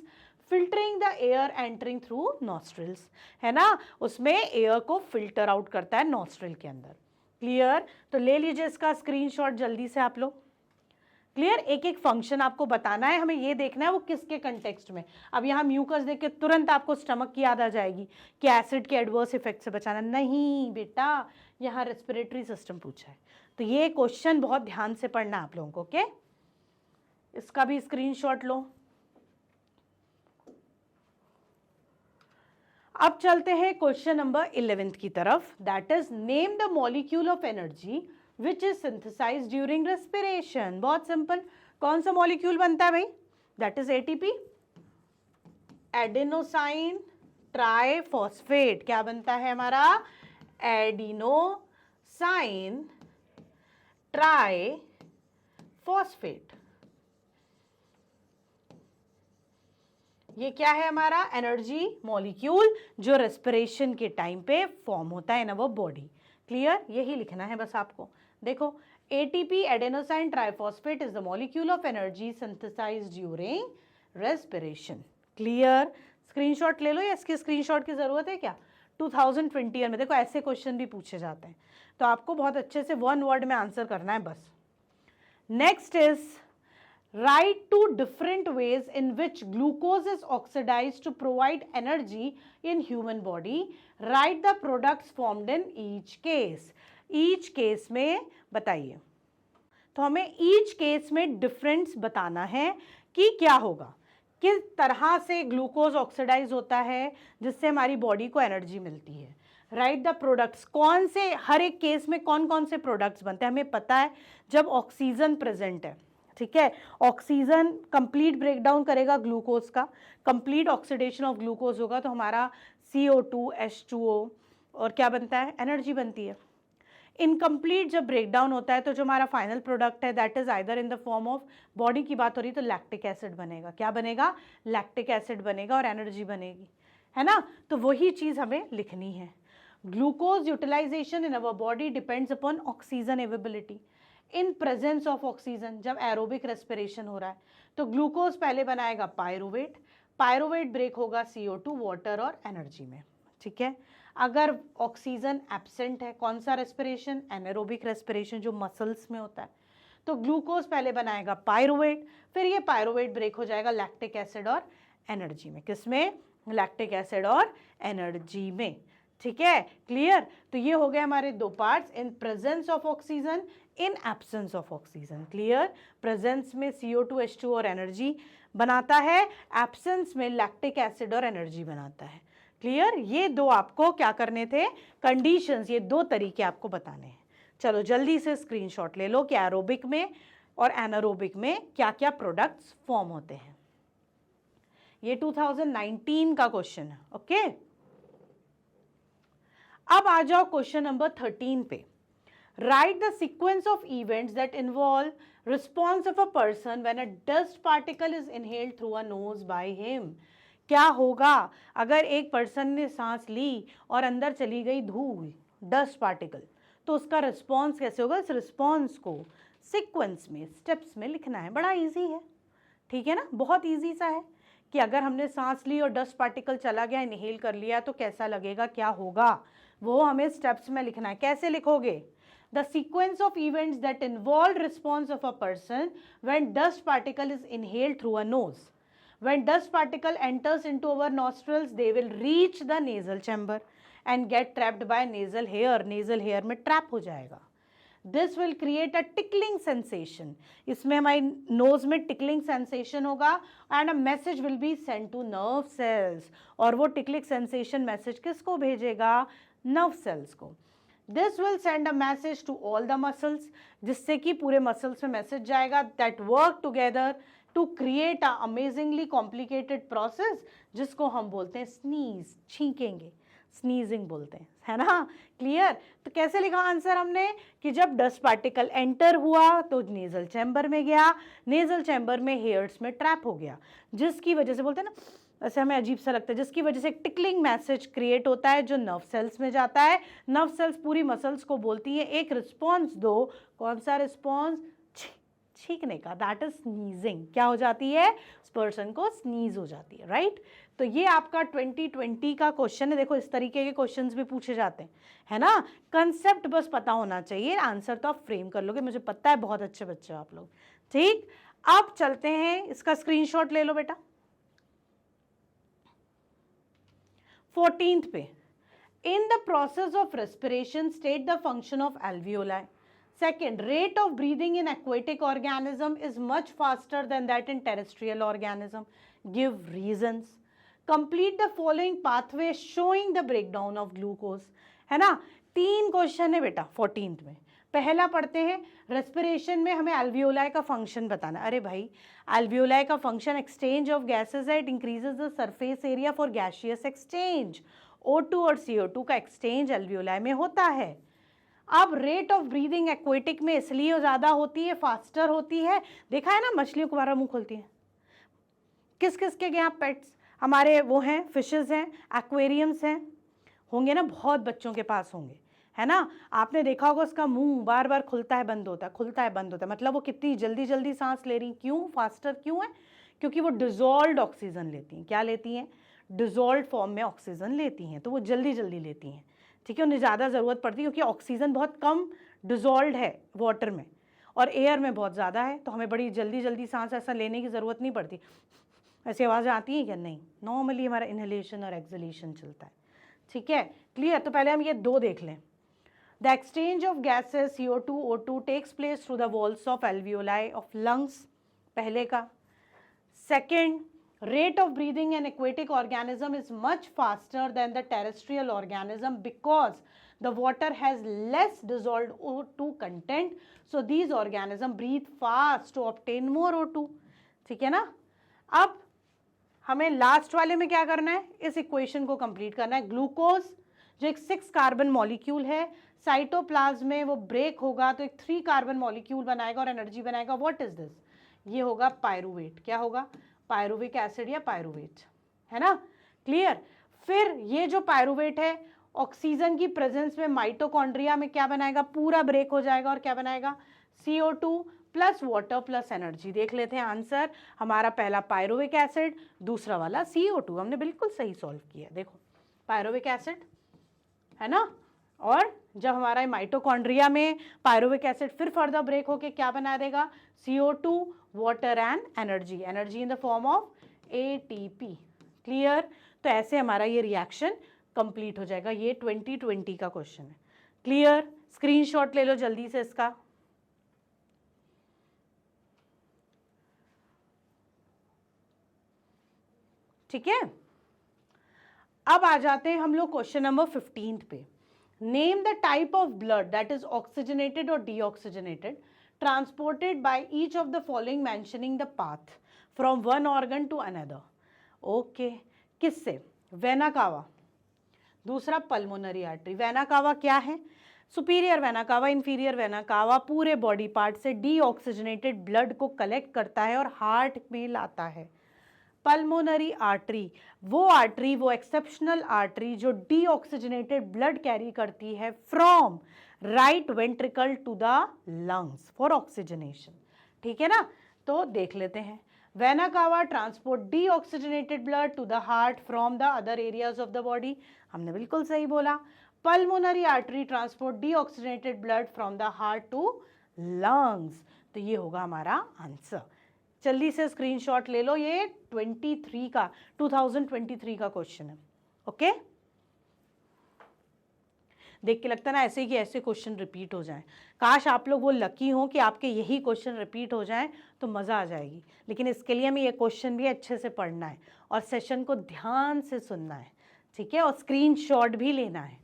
filtering the air entering through nostrils, है ना, उसमें air को filter out करता है nostril के अंदर। Clear? तो ले लीजिए इसका स्क्रीनशॉट जल्दी से आप लोग। क्लियर? एक एक फंक्शन आपको बताना है, हमें ये देखना है वो किसके कंटेक्स्ट में। अब यहाँ म्यूकस देख के तुरंत आपको स्टमक की याद आ जाएगी कि एसिड के एडवर्स इफेक्ट से बचाना, नहीं बेटा, यहाँ रेस्पिरेटरी सिस्टम पूछा है। तो ये क्वेश्चन बहुत ध्यान से पढ़ना आप लोगों को। ओके, इसका भी स्क्रीनशॉट लो। अब चलते हैं क्वेश्चन नंबर 11 की तरफ, that is name the molecule of energy which is synthesised during respiration. बहुत सिंपल, कौन सा मॉलिक्यूल बनता है भाई? That is ATP, adenosine triphosphate. क्या बनता है हमारा? Adenosine triphosphate. ये क्या है हमारा? एनर्जी मॉलिक्यूल जो रेस्पिरेशन के टाइम पे फॉर्म होता है इन अवर बॉडी। क्लियर? यही लिखना है बस आपको। देखो, ATP adenosine triphosphate is the molecule of energy synthesised during respiration. Clear? Screenshot ले लो, या इसके स्क्रीनशॉट की जरूरत है क्या? 2020 में देखो ऐसे क्वेश्चन भी पूछे जाते हैं, तो आपको बहुत अच्छे से वन वर्ड में आंसर करना है बस। Next is write two different ways in which glucose is oxidized to provide energy in human body. Write the products formed in each case. Each case में बताइए। तो हमें each case में difference बताना है कि क्या होगा, किस तरह से ग्लूकोज ऑक्सीडाइज होता है जिससे हमारी बॉडी को एनर्जी मिलती है। राइट द प्रोडक्ट्स, कौन से, हर एक केस में कौन कौन से प्रोडक्ट्स बनते हैं हमें पता है। जब ऑक्सीजन प्रेजेंट है, ठीक है, ऑक्सीजन कंप्लीट ब्रेकडाउन करेगा ग्लूकोज का, कंप्लीट ऑक्सीडेशन ऑफ ग्लूकोज होगा, तो हमारा CO2 H2O और क्या बनता है? एनर्जी बनती है। इनकम्प्लीट जब ब्रेकडाउन होता है तो जो हमारा फाइनल प्रोडक्ट है that is either in the form of, body की बात हो रही तो लैक्टिक एसिड बनेगा। क्या बनेगा? लैक्टिक एसिड बनेगा और एनर्जी बनेगी, है ना। तो वही चीज हमें लिखनी है। Glucose utilisation in our body depends upon oxygen availability in presence of oxygen. जब एरोबिक रेस्पिरेशन हो रहा है तो ग्लूकोज पहले बनाएगा पायरुवेट, पायरुवेट ब्रेक होगा CO2 वाटर और एनर्जी में, ठीक है। अगर ऑक्सीजन एब्सेंट है, कौन सा रेस्पिरेशन? एनारोबिक रेस्पिरेशन जो मसल्स में होता है, तो ग्लूकोज पहले बनाएगा पायरुवेट, फिर ये पायरुवेट ब्रेक हो जाएगा लैक्टिक एसिड और एनर्जी में। किसमें? लैक्टिक एसिड और एनर्जी में, ठीक है। क्लियर? तो ये हो गए हमारे दो parts, in presence of oxygen, in absence of oxygen. Clear? Presence में CO2 H2 और एनर्जी बनाता है, एब्सेंस में लैक्टिक एसिड और एनर्जी बनाता है। क्लियर? ये दो आपको क्या करने थे? कंडीशंस, ये दो तरीके आपको बताने हैं। चलो जल्दी से स्क्रीनशॉट ले लो कि एरोबिक में और एनारोबिक में क्या क्या प्रोडक्ट्स फॉर्म होते हैं। ये 2019 का क्वेश्चन है। ओके, अब आ जाओ क्वेश्चन नंबर 13 पे। Right the sequence of events that involve response of a person when a dust particle is inhaled through a knows by him. क्या होगा अगर एक पर्सन ने सांस ली और अंदर चली गई धूल, डस्ट पार्टिकल, तो उसका रिस्पॉन्स कैसे होगा? इस रिस्पॉन्स को सीक्वेंस में, स्टेप्स में लिखना है। बड़ा इजी है, ठीक है ना, बहुत इजी सा है कि अगर हमने सांस ली और डस्ट पार्टिकल चला गया, इनहेल कर लिया, तो कैसा लगेगा, क्या होगा, वो हमें स्टेप्स में लिखना है। कैसे लिखोगे? The sequence of events that involve response of a person when dust particle is inhaled through a knows. When dust particle enters into our nostrils, they will reach the nasal chamber and get trapped by nasal hair. Nasal hair में trap हो जाएगा. This will create a tickling sensation. इसमें हमारी nose में tickling sensation होगा and a message will be sent to nerve cells. और वो tickling sensation message किसको भेजेगा? Nerve cells को. This will send a message to all the muscles, जिससे कि पूरे muscles में message जाएगा that work together to create a amazingly complicated process, जिसको हम बोलते हैं sneeze, छींकेंगे, sneezing बोलते हैं, है ना। क्लियर? तो कैसे लिखा आंसर हमने कि जब डस्ट पार्टिकल एंटर हुआ तो नेजल चैम्बर में गया, नेजल चैम्बर में हेयर्स में ट्रैप हो गया, जिसकी वजह से बोलते हैं ना, ऐसे हमें अजीब सा लगता है, जिसकी वजह से एक टिकलिंग मैसेज क्रिएट होता है जो नर्व सेल्स में जाता है। नर्व सेल्स पूरी मसल्स को बोलती है एक रिस्पॉन्स दो। कौन सा रिस्पॉन्स? छींकने का, दैट इज स्नीजिंग। क्या हो जाती है, उस पर्सन को स्नीज हो जाती है, राइट। तो ये आपका 2020 का क्वेश्चन है। देखो इस तरीके के क्वेश्चंस भी पूछे जाते हैं, है ना। कंसेप्ट बस पता होना चाहिए, आंसर तो आप फ्रेम कर लोगे, मुझे पता है बहुत अच्छे बच्चे हो आप लोग। ठीक, अब चलते हैं, इसका स्क्रीनशॉट ले लो बेटा। 14th पे, in the process of respiration state the function of alveoli. Second, rate of breathing in aquatic organism is much faster than that in terrestrial organism. Give reasons. Complete the following pathway showing the breakdown of glucose. है ना, 3 question है बेटा 14th में। पहला पढ़ते हैं, respiration में हमें एल्वियोलाई का फंक्शन बताना। अरे भाई, एल्वियोलाई का फंक्शन एक्सचेंज ऑफ गैसेज है, it increases the surface area for gaseous exchange. O2 और CO2 का एक्सचेंज एल्वियोलाई में होता है। अब रेट ऑफ ब्रीदिंग एक्वेटिक में इसलिए ज़्यादा होती है, फास्टर होती है। देखा है ना, मछलियों को बारह मुंह खोलती हैं। किस किस के यहाँ पेट्स हमारे वो हैं, फिशेस हैं, एक्वेरियम्स हैं, होंगे ना, बहुत बच्चों के पास होंगे, है ना। आपने देखा होगा उसका मुंह बार बार खुलता है बंद होता है, खुलता है बंद होता है, मतलब वो कितनी जल्दी जल्दी सांस ले रही। क्यों फास्टर क्यों है, क्योंकि वो डिजोल्व्ड ऑक्सीजन लेती हैं। क्या लेती हैं, डिजोल्व फॉर्म में ऑक्सीजन लेती हैं, तो वो जल्दी जल्दी लेती हैं। ठीक है, उन्हें ज़्यादा ज़रूरत पड़ती है क्योंकि ऑक्सीजन बहुत कम डिजोल्व है वाटर में और एयर में बहुत ज़्यादा है, तो हमें बड़ी जल्दी जल्दी सांस ऐसा लेने की ज़रूरत नहीं पड़ती। ऐसी आवाज़ें आती हैं क्या, नहीं, नॉर्मली हमारा इनहेलेशन और एक्सहेलेशन चलता है। ठीक है, क्लियर। तो पहले हम ये 2 देख लें। The exchange of gases CO2 O2 takes place through the walls of alveoli of lungs, पहले का। Second, rate of breathing in aquatic organism is much faster than the terrestrial organism because the water has less dissolved O2 content, so these organisms breathe fast to obtain more O2। ठीक है ना। अब हमें last वाले में क्या करना है, इस इक्वेशन को कंप्लीट करना है। ग्लूकोज जो एक 6 कार्बन मॉलिक्यूल है, साइटोप्लाज्म में वो ब्रेक होगा तो एक 3 कार्बन मॉलिक्यूल बनाएगा और एनर्जी बनाएगा। व्हाट इज दिस, ये होगा पायरुवेट। क्या होगा, पायरुविक एसिड या पायरुवेट, है ना, क्लियर। फिर ये जो पायरुवेट है ऑक्सीजन की प्रेजेंस में माइटोकॉन्ड्रिया में क्या बनाएगा, पूरा ब्रेक हो जाएगा और क्या बनाएगा, CO2 plus water plus energy. देख लेते हैं आंसर, हमारा पहला पायरुविक एसिड, दूसरा वाला CO2। हमने बिल्कुल सही सॉल्व किया। देखो पायरुविक एसिड है ना, और जब हमारा माइटोकॉन्ड्रिया में पायरुविक एसिड फिर फर्दर ब्रेक होके क्या बना देगा, CO2 water and energy, energy in the form of ATP। Clear. तो ऐसे हमारा ये रिएक्शन कंप्लीट हो जाएगा। ये 2020 का क्वेश्चन है। क्लियर, स्क्रीनशॉट ले लो जल्दी से इसका। ठीक है, अब आ जाते हैं हम लोग क्वेश्चन नंबर 15 पे। Name the type of blood that is oxygenated और deoxygenated transported by each of the following mentioning the path from one organ to another। Okay, किससे, वेना कावा, दूसरा पल्मोनरी आर्टरी। वेना कावा क्या है, superior vena cava, inferior vena cava पूरे body part से deoxygenated blood को collect करता है और हार्ट में लाता है। पल्मोनरी आर्टरी वो आर्टरी, वो एक्सेप्शनल आर्टरी जो डीऑक्सीजनेटेड ब्लड कैरी करती है from right ventricle to the lungs for oxygenation. ठीक है ना, तो देख लेते हैं। Vena cava transport deoxygenated blood to the heart from the other areas of the body, हमने बिल्कुल सही बोला। Pulmonary artery transport deoxygenated blood from the heart to lungs, तो ये होगा हमारा आंसर। जल्दी से स्क्रीनशॉट ले लो, ये 2023 का क्वेश्चन है। ओके, देख के लगता है ना ऐसे कि ऐसे क्वेश्चन रिपीट हो जाएं। काश आप लोग वो लकी हों कि आपके यही क्वेश्चन रिपीट हो जाएं तो मज़ा आ जाएगी। लेकिन इसके लिए हमें ये क्वेश्चन भी अच्छे से पढ़ना है और सेशन को ध्यान से सुनना है। ठीक है, और स्क्रीनशॉट भी लेना है।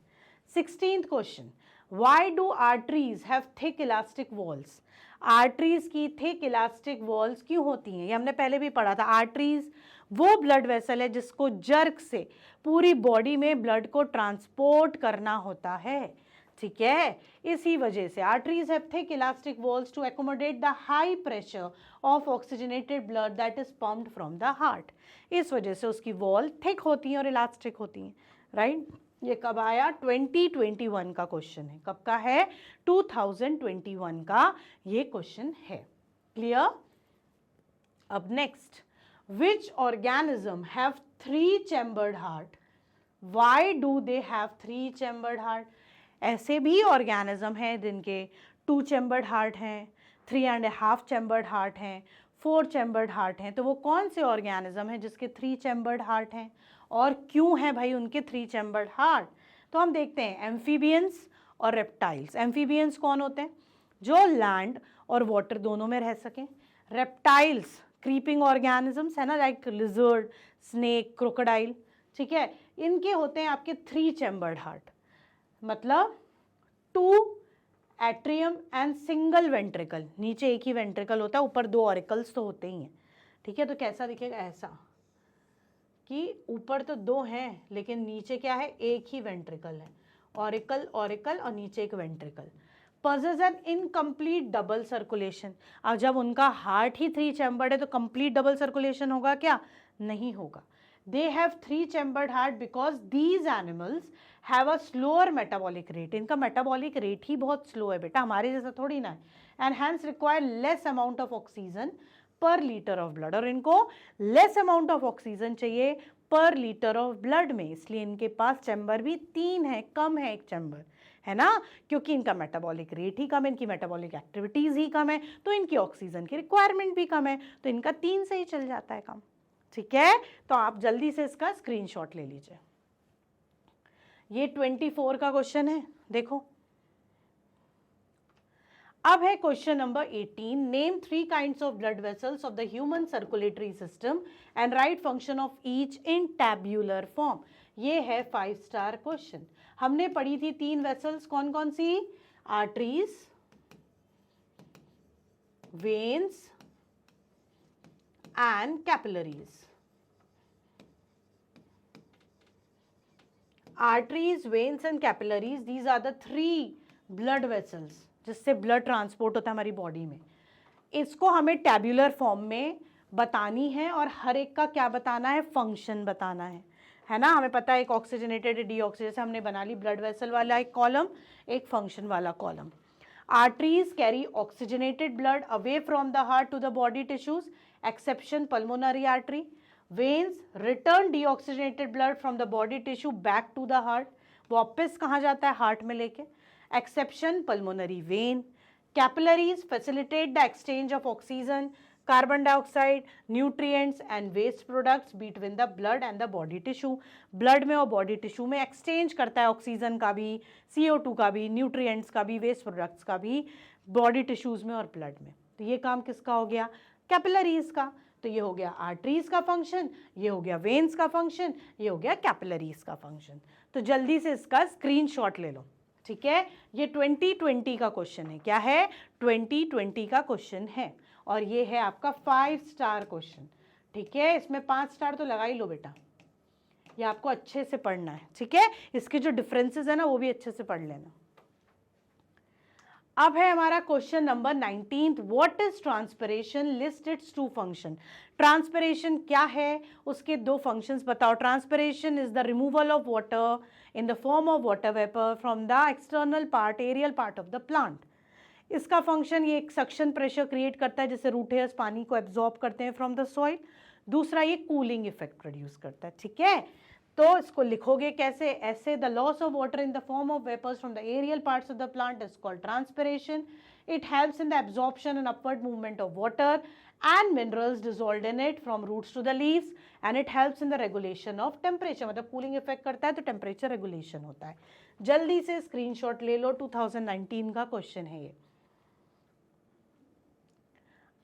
16th question, why do arteries have thick elastic walls. Arteries की थिक इलास्टिक वॉल्स क्यों होती हैं, ये हमने पहले भी पढ़ा था। आर्टरीज वो ब्लड वेसल है जिसको जर्क से पूरी बॉडी में ब्लड को ट्रांसपोर्ट करना होता है। ठीक है, इसी वजह से arteries have thick elastic walls to accommodate the high pressure of oxygenated blood that is pumped from the heart. इस वजह से उसकी वॉल थिक होती हैं और इलास्टिक होती हैं। राइट, ये कब आया, 2021 का क्वेश्चन है। कब का है, 2021 का ये क्वेश्चन है। क्लियर? अब next, which organism have 3 chambered heart? Why do they have 3 chambered heart? ऐसे भी ऑर्गेनिज्म हैं जिनके 2 चैम्बर्ड हार्ट हैं, 3.5 चैम्बर्ड हार्ट हैं, 4 चैम्बर्ड हार्ट हैं। तो वो कौन से ऑर्गेनिज्म हैं जिसके 3 चैम्बर्ड हार्ट हैं और क्यों हैं भाई उनके 3 चैम्बर्ड हार्ट? तो हम देखते हैं एम्फीबियंस और रेप्टाइल्स। एम्फीबियंस कौन होते हैं? जो लैंड और वाटर दोनों में रह सकें। रेप्टाइल्स क्रीपिंग ऑर्गेनिजम्स है ना, लाइक लिजर्ड, स्नेक, क्रोकोडाइल, ठीक है। इनके होते हैं आपके 3 चैम्बर्ड हार्ट, मतलब 2 एट्रियम एंड सिंगल वेंट्रिकल। नीचे एक ही वेंट्रिकल होता है, ऊपर 2 ऑरिकल्स तो होते ही हैं, ठीक है। तो कैसा दिखेगा? ऐसा कि ऊपर तो 2 हैं लेकिन नीचे क्या है? एक ही वेंट्रिकल है, ऑरिकल ऑरिकल और नीचे एक ventricle. Possess N incomplete double circulation. अब जब उनका हार्ट ही 3 चैम्बर्ड है तो कंप्लीट डबल सर्कुलेशन होगा क्या? नहीं होगा। They have 3 chambered heart because these animals have a slower metabolic rate. इनका मेटाबॉलिक रेट ही बहुत स्लो है बेटा, हमारे जैसा थोड़ी ना है। And hence require less amount of oxygen per litre of blood, और इनको लेस अमाउंट ऑफ ऑक्सीजन चाहिए पर लीटर ऑफ ब्लड में, इसलिए इनके पास चैम्बर भी 3 है, कम है 1 चैम्बर, है ना, क्योंकि इनका मेटाबॉलिक रेट ही कम है, इनकी मेटाबॉलिक एक्टिविटीज ही कम है, तो इनकी ऑक्सीजन की रिक्वायरमेंट भी कम है, तो इनका 3 से ही चल जाता है काम, ठीक है। तो आप जल्दी से इसका स्क्रीनशॉट ले लीजिए। ये 24 का क्वेश्चन है, देखो। अब है question number 18, name 3 kinds of blood vessels of the human circulatory system and right function of each in tabular form. ये है 5 स्टार क्वेश्चन। हमने पढ़ी थी 3 वेसल्स, कौन कौन सी? Arteries, veins and capillaries. Arteries, veins and capillaries, these are the 3 blood vessels जिससे blood transport होता है हमारी बॉडी में। इसको हमें टैब्यूलर फॉर्म में बतानी है और हर एक का क्या बताना है? फंक्शन बताना है ना। हमें पता है एक ऑक्सीजनेटेड डीऑक्सीजन, जैसे हमने बना ली ब्लड वेसल वाला एक कॉलम, एक फंक्शन वाला column. Arteries carry oxygenated blood away from the heart to the body tissues, exception pulmonary artery. Veins return deoxygenated blood from the body tissue back to the heart, वापस कहाँ जाता है? Heart में लेके, exception pulmonary vein. Capillaries facilitate the exchange of oxygen, carbon dioxide, nutrients and waste products between the blood and the body tissue. Blood में और body tissue में exchange करता है ऑक्सीजन का भी, CO2 का भी, न्यूट्रिएंट्स का भी, वेस्ट प्रोडक्ट्स का भी, बॉडी टिश्यूज में और ब्लड में। तो ये काम किसका हो गया? कैपिलरीज का। तो ये हो गया आर्टरीज का फंक्शन, ये हो गया वेन्स का फंक्शन, ये हो गया कैपिलरीज का फंक्शन। तो जल्दी से इसका स्क्रीनशॉट ले लो, ठीक है। ये 2020 का क्वेश्चन है। क्या है? 2020 का क्वेश्चन है और ये है आपका 5 स्टार क्वेश्चन, ठीक है। इसमें 5 स्टार तो लगा ही लो बेटा, ये आपको अच्छे से पढ़ना है, ठीक है। इसके जो डिफरेंसेस है ना वो भी अच्छे से पढ़ लेना। अब है हमारा question number 19, what is transpiration, list its 2 function. Transpiration क्या है, उसके 2 फंक्शंस बताओ। Transpiration is the removal of water in the form of water vapour from the external part, aerial part of the plant. इसका function, ये एक suction pressure create करता है जिससे रूट हेयर्स पानी को एब्जॉर्ब करते हैं फ्रॉम द सॉइल। दूसरा, ये कूलिंग इफेक्ट प्रोड्यूस करता है, ठीक है। तो इसको लिखोगे कैसे? ऐसे, the loss of water in the form of vapours from the aerial parts of the plant is called transpiration. It helps in the absorption and upward movement of water and minerals dissolved in it from roots to the leaves, and it helps in the regulation of temperature. मतलब cooling effect करता है तो temperature regulation होता है. जल्दी से screenshot ले लो, 2019 का क्वेश्चन है ये.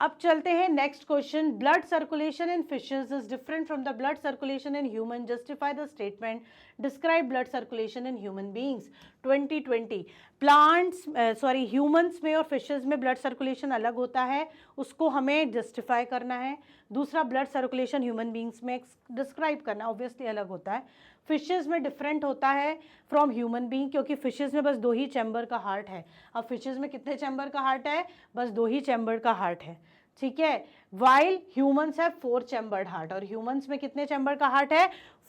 अब चलते हैं next question. Blood circulation in fishes is different from the blood circulation in human. Justify the statement. Describe blood circulation in human beings. 2020. Plants humans में और फिशेस में ब्लड सर्कुलेशन अलग होता है, उसको हमें जस्टिफाई करना है. दूसरा, ब्लड सर्कुलेशन ह्यूमन बीइंग्स में डिस्क्राइब करना, ऑब्वियसली अलग होता है. फिशेस में डिफरेंट होता है फ्रॉम ह्यूमन बीइंग, क्योंकि फिशेस में बस 2 ही चैम्बर का हार्ट है. अब फिशेस में कितने चैम्बर का हार्ट है? बस 2 ही चैम्बर का हार्ट है, ठीक है. वाइल ह्यूमंस है 4 चैम्बर्ड हार्ट, और ह्यूमंस में कितने चैम्बर का हार्ट है?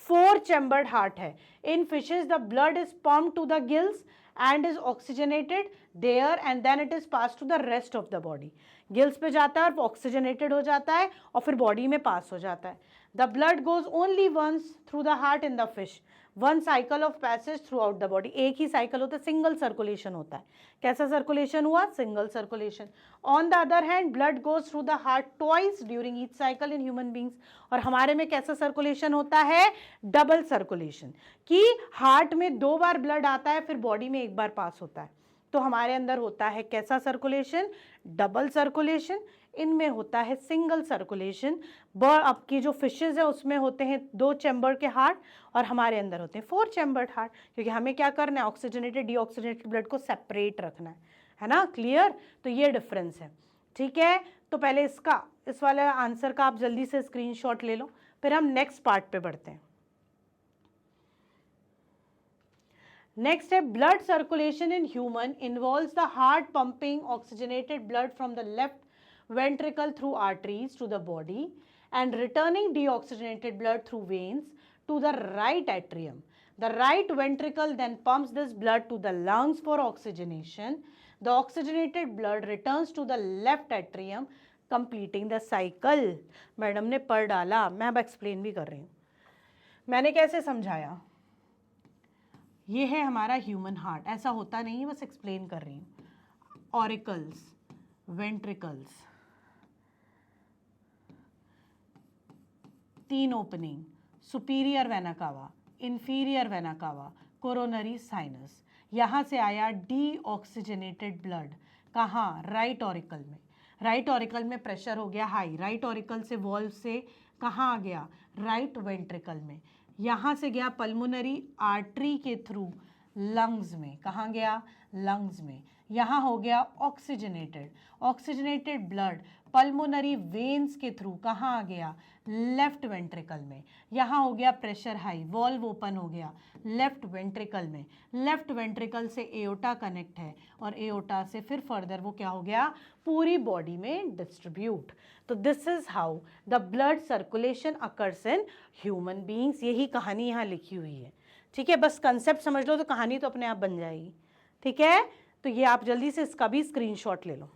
4 चैम्बर्ड हार्ट है. In fishes the blood is pumped to the gills and is oxygenated there and then it is passed to the rest of the body. Gills पे जाता है और ऑक्सीजनेटेड हो जाता है और फिर बॉडी में पास हो जाता है। The blood goes only once through the heart in the fish, one cycle of passage throughout the body. एक ही साइकिल होता है, सिंगल सर्कुलेशन होता है। कैसा सर्कुलेशन हुआ? Single circulation. On the other hand blood goes through the heart twice during each cycle in human beings. और हमारे में कैसा सर्कुलेशन होता है? डबल सर्कुलेशन, कि हार्ट में 2 बार ब्लड आता है फिर बॉडी में 1 बार पास होता है। तो हमारे अंदर होता है कैसा सर्कुलेशन? Double circulation. इनमें होता है सिंगल सर्कुलेशन। आपकी जो फिशेज है उसमें होते हैं 2 चैम्बर के हार्ट और हमारे अंदर होते हैं 4 चैम्बर्ड हार्ट, क्योंकि हमें क्या करना है? ऑक्सीजनेटेड डीऑक्सीजनेटेड ब्लड को सेपरेट रखना है ना? क्लियर? तो ये डिफरेंस है, ठीक है। तो पहले इस वाले आंसर का आप जल्दी से स्क्रीनशॉट ले लो, फिर हम नेक्स्ट पार्ट पे बढ़ते हैं। नेक्स्ट है blood circulation in human involves the heart pumping oxygenated blood from the left ventricle through arteries to the body and returning deoxygenated blood through veins to the right atrium. The right ventricle then pumps this blood to the lungs for oxygenation. The oxygenated blood returns to the left atrium, completing the cycle. Madam ने पढ़ डाला, मैं अब explain भी कर रही हूँ। मैंने कैसे समझाया? ये है हमारा ह्यूमन हार्ट, ऐसा होता नहीं है, बस एक्सप्लेन कर रही हूँ। Auricles, ventricles, 3 opening, superior vena cava, inferior vena कावा, कोरोनरी साइनस। यहाँ से आया डीऑक्सीजनेटेड ब्लड, कहाँ? राइट ऑरिकल में। राइट ऑरिकल में प्रेशर हो गया हाई, राइट ऑरिकल से वॉल्व से कहाँ आ गया? राइट वेंट्रिकल में। यहाँ से गया पल्मोनरी आर्टरी के थ्रू लंग्स में, कहाँ गया? लंग्स में। यहाँ हो गया ऑक्सीजनेटेड ब्लड पल्मोनरी वेन्स के थ्रू कहाँ आ गया? लेफ्ट वेंट्रिकल में। यहाँ हो गया प्रेशर हाई, वॉल्व ओपन हो गया लेफ्ट वेंट्रिकल में। लेफ्ट वेंट्रिकल से एओर्टा कनेक्ट है और एओर्टा से फिर फर्दर वो क्या हो गया? पूरी बॉडी में डिस्ट्रीब्यूट। तो this is how the blood circulation occurs in human beings. यही कहानी यहाँ लिखी हुई है, ठीक है। बस कंसेप्ट समझ लो तो कहानी तो अपने आप बन जाएगी, ठीक है। तो ये आप जल्दी से इसका भी स्क्रीनशॉट ले लो।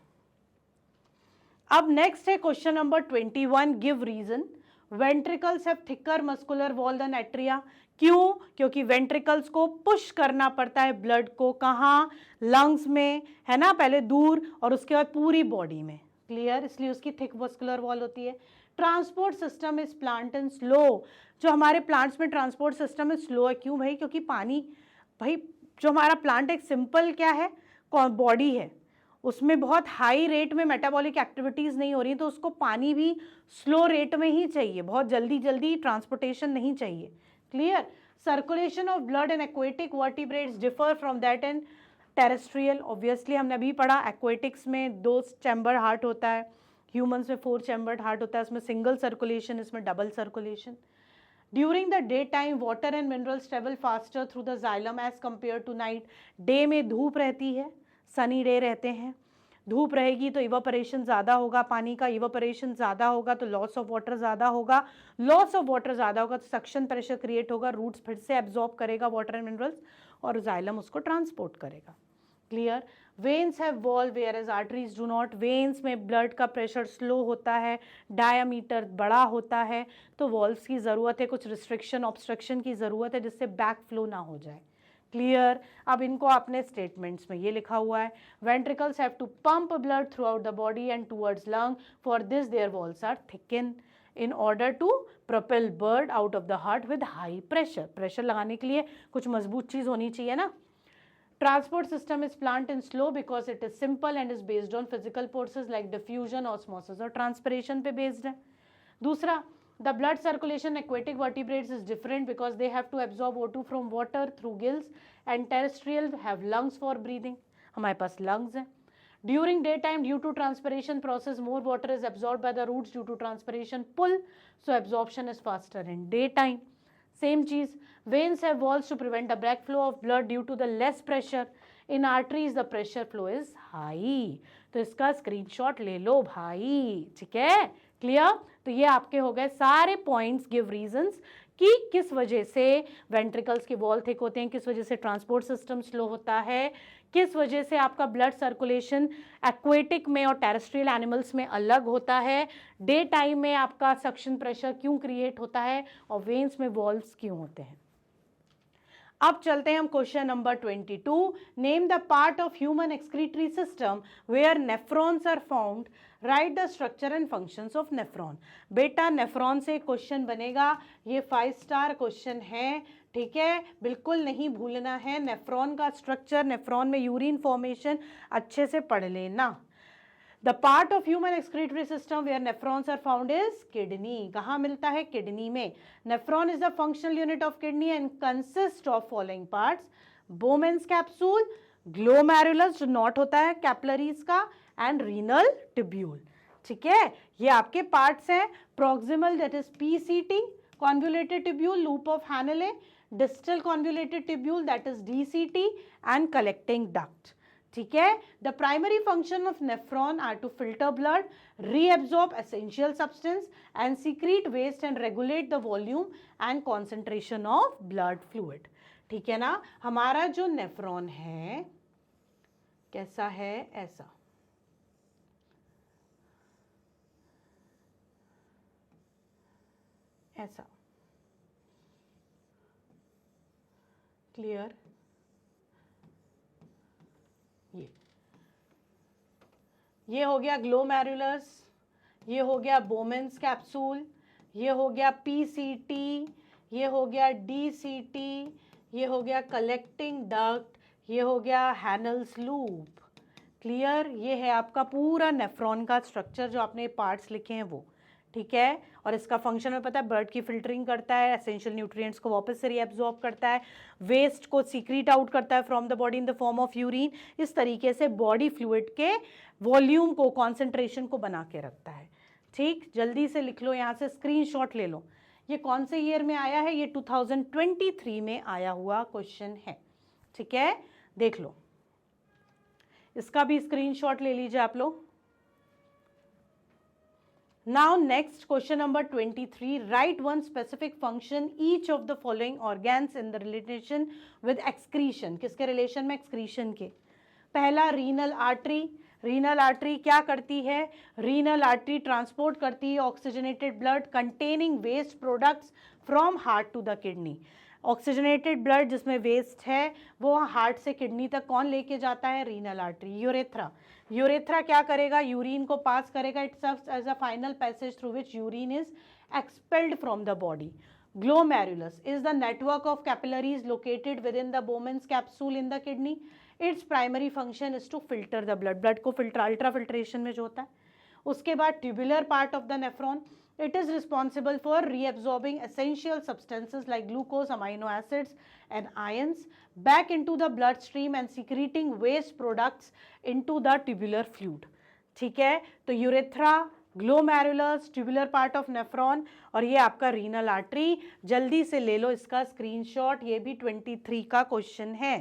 अब नेक्स्ट है question number 21, give reason. Ventricles have thicker muscular wall than atria. क्यों? क्योंकि वेंट्रिकल्स को पुश करना पड़ता है ब्लड को, कहाँ? लंग्स में, है ना, पहले दूर और उसके बाद पूरी बॉडी में। क्लियर? इसलिए उसकी थिक मस्कुलर वॉल होती है। Transport system is plant and slow. जो हमारे प्लांट्स में ट्रांसपोर्ट सिस्टम इज स्लो है, क्यों भाई? क्योंकि पानी, भाई जो हमारा प्लांट एक सिंपल क्या है? बॉडी है, उसमें बहुत हाई रेट में मेटाबॉलिक एक्टिविटीज़ नहीं हो रही, तो उसको पानी भी स्लो रेट में ही चाहिए, बहुत जल्दी जल्दी ट्रांसपोर्टेशन नहीं चाहिए। Clear? Circulation of blood in aquatic vertebrates differ from that in terrestrial. Obviously हमने अभी पढ़ा, एक्वेटिक्स में 2 चैम्बर हार्ट होता है, ह्यूमंस में 4 चैम्बर्ड हार्ट होता है, उसमें सिंगल सर्कुलेशन, इसमें double circulation. During the day time water and minerals travel faster through the xylem as compare to night. Day में धूप रहती है, सनी डे रहते हैं, धूप रहेगी तो इवापोरेशन ज़्यादा होगा पानी का, इवापोरेशन ज़्यादा होगा तो लॉस ऑफ वाटर ज़्यादा होगा, लॉस ऑफ वाटर ज़्यादा होगा तो सक्शन प्रेशर क्रिएट होगा, रूट्स फिर से एब्जॉर्ब करेगा वाटर एंड मिनरल्स और जाइलम उसको ट्रांसपोर्ट करेगा। Clear? Veins have valve whereas arteries do not. Veins में ब्लड का प्रेशर स्लो होता है, डायामीटर बड़ा होता है, तो वॉल्व्स की ज़रूरत है, कुछ रिस्ट्रिक्शन ऑब्स्ट्रक्शन की ज़रूरत है जिससे बैक फ्लो ना हो जाए। क्लियर? अब इनको आपने स्टेटमेंट्स में ये लिखा हुआ है, ventricles have to pump blood throughout the body and towards lung, for this their walls are thicken in order to propel blood out of the heart with high pressure। Pressure लगाने के लिए कुछ मजबूत चीज़ होनी चाहिए ना। Transport system is plant and slow because it is simple and is based on physical forces like diffusion, osmosis और transpiration पे based है। दूसरा, the blood circulation aquatic vertebrates is different because they have to absorb O2 from water through gills and terrestrial have lungs for breathing। हमारे पास lungs हैं। During daytime, due to transpiration process, more water is absorbed by the roots due to transpiration pull, so absorption is faster in daytime। Same cheese, veins have walls to prevent the backflow of blood due to the less pressure। In arteries, the pressure flow is high। तो इसका screenshot ले लो भाई, ठीक है? Clear? तो ये आपके हो गए सारे पॉइंट्स, गिव रीजंस कि किस वजह से वेंट्रिकल्स की वॉल थिक होते हैं, किस वजह से ट्रांसपोर्ट सिस्टम स्लो होता है, किस वजह से आपका ब्लड सर्कुलेशन एक्वेटिक में और टेरेस्ट्रियल एनिमल्स में अलग होता है, डे टाइम में आपका सक्शन प्रेशर क्यों क्रिएट होता है, और वेन्स में वॉल्व्स क्यों होते हैं। अब चलते हैं हम question number 22। Name the part of human excretory system where nephrons are found, write the structure and functions of nephron. बेटा नेफ्रॉन से क्वेश्चन बनेगा, ये 5 स्टार क्वेश्चन है, ठीक है, बिल्कुल नहीं भूलना है। नेफ्रॉन का स्ट्रक्चर, नेफ्रॉन में यूरिन फॉर्मेशन अच्छे से पढ़ लेना। The part of human excretory system where nephrons are found is kidney. कहाँ मिलता है? किडनी में। Nephron is the functional unit of kidney and consists of following parts: Bowman's capsule, glomerulus जो नॉट होता है कैपिलरीज का, and renal tubule। ठीक है, ये आपके पार्ट्स हैं। Proximal that is PCT, convoluted tubule, loop of Henle, distal convoluted tubule that is DCT, and collecting duct। ठीक है, the primary function of nephron are to filter blood, reabsorb essential substance and secrete waste and regulate the volume and concentration of blood fluid. ठीक है ना, हमारा जो nephron है कैसा है? ऐसा। ऐसा। क्लियर? ये हो गया ग्लोमेरुलस, ये हो गया बोमेन्स कैप्सूल, ये हो गया पीसीटी, ये हो गया डीसीटी, ये हो गया कलेक्टिंग डक्ट, ये हो गया हैनल्स लूप। क्लियर? ये है आपका पूरा नेफ्रॉन का स्ट्रक्चर, जो आपने पार्ट्स लिखे हैं वो। ठीक है, और इसका फंक्शन में पता है, ब्लड की फिल्टरिंग करता है, एसेंशियल न्यूट्रिएंट्स को वापस से रीअब्सॉर्ब करता है, वेस्ट को सीक्रीट आउट करता है from the body in the form of urine. इस तरीके से बॉडी फ्लूइड के वॉल्यूम को, कॉन्सेंट्रेशन को बना के रखता है। ठीक, जल्दी से लिख लो, यहाँ से स्क्रीनशॉट ले लो। ये कौन से ईयर में आया है? ये 2023 में आया हुआ क्वेश्चन है। ठीक है, देख लो, इसका भी स्क्रीनशॉट ले लीजिए आप लोग। Now next question number 23, write one specific function each of the following organs in the relation with excretion। किसके रिलेशन में? excretion के। पहला रीनल आर्टरी। रीनल आर्टरी क्या करती है? रीनल आर्टरी ट्रांसपोर्ट करती है oxygenated blood containing waste products from heart to the kidney. Oxygenated blood जिसमें वेस्ट है वो हार्ट से किडनी तक कौन लेके जाता है? Renal artery. यूरेथ्रा, यूरेथ्रा क्या करेगा? यूरिन को पास करेगा। It serves as a final passage through which urine is expelled from the body. Glomerulus is the network of capillaries located within the Bowman's capsule in the kidney. Its primary function is to filter the blood. Blood को filter, ultrafiltration में जो होता है। उसके बाद tubular part of the nephron. It is responsible for reabsorbing essential substances like glucose, amino acids, and ions back into the bloodstream and secreting waste products into the tubular fluid. ठीक है, तो urethra, glomerulus, tubular part of nephron, और ये आपका renal artery. जल्दी से ले लो इसका स्क्रीनशॉट, ये भी 23 का क्वेश्चन है।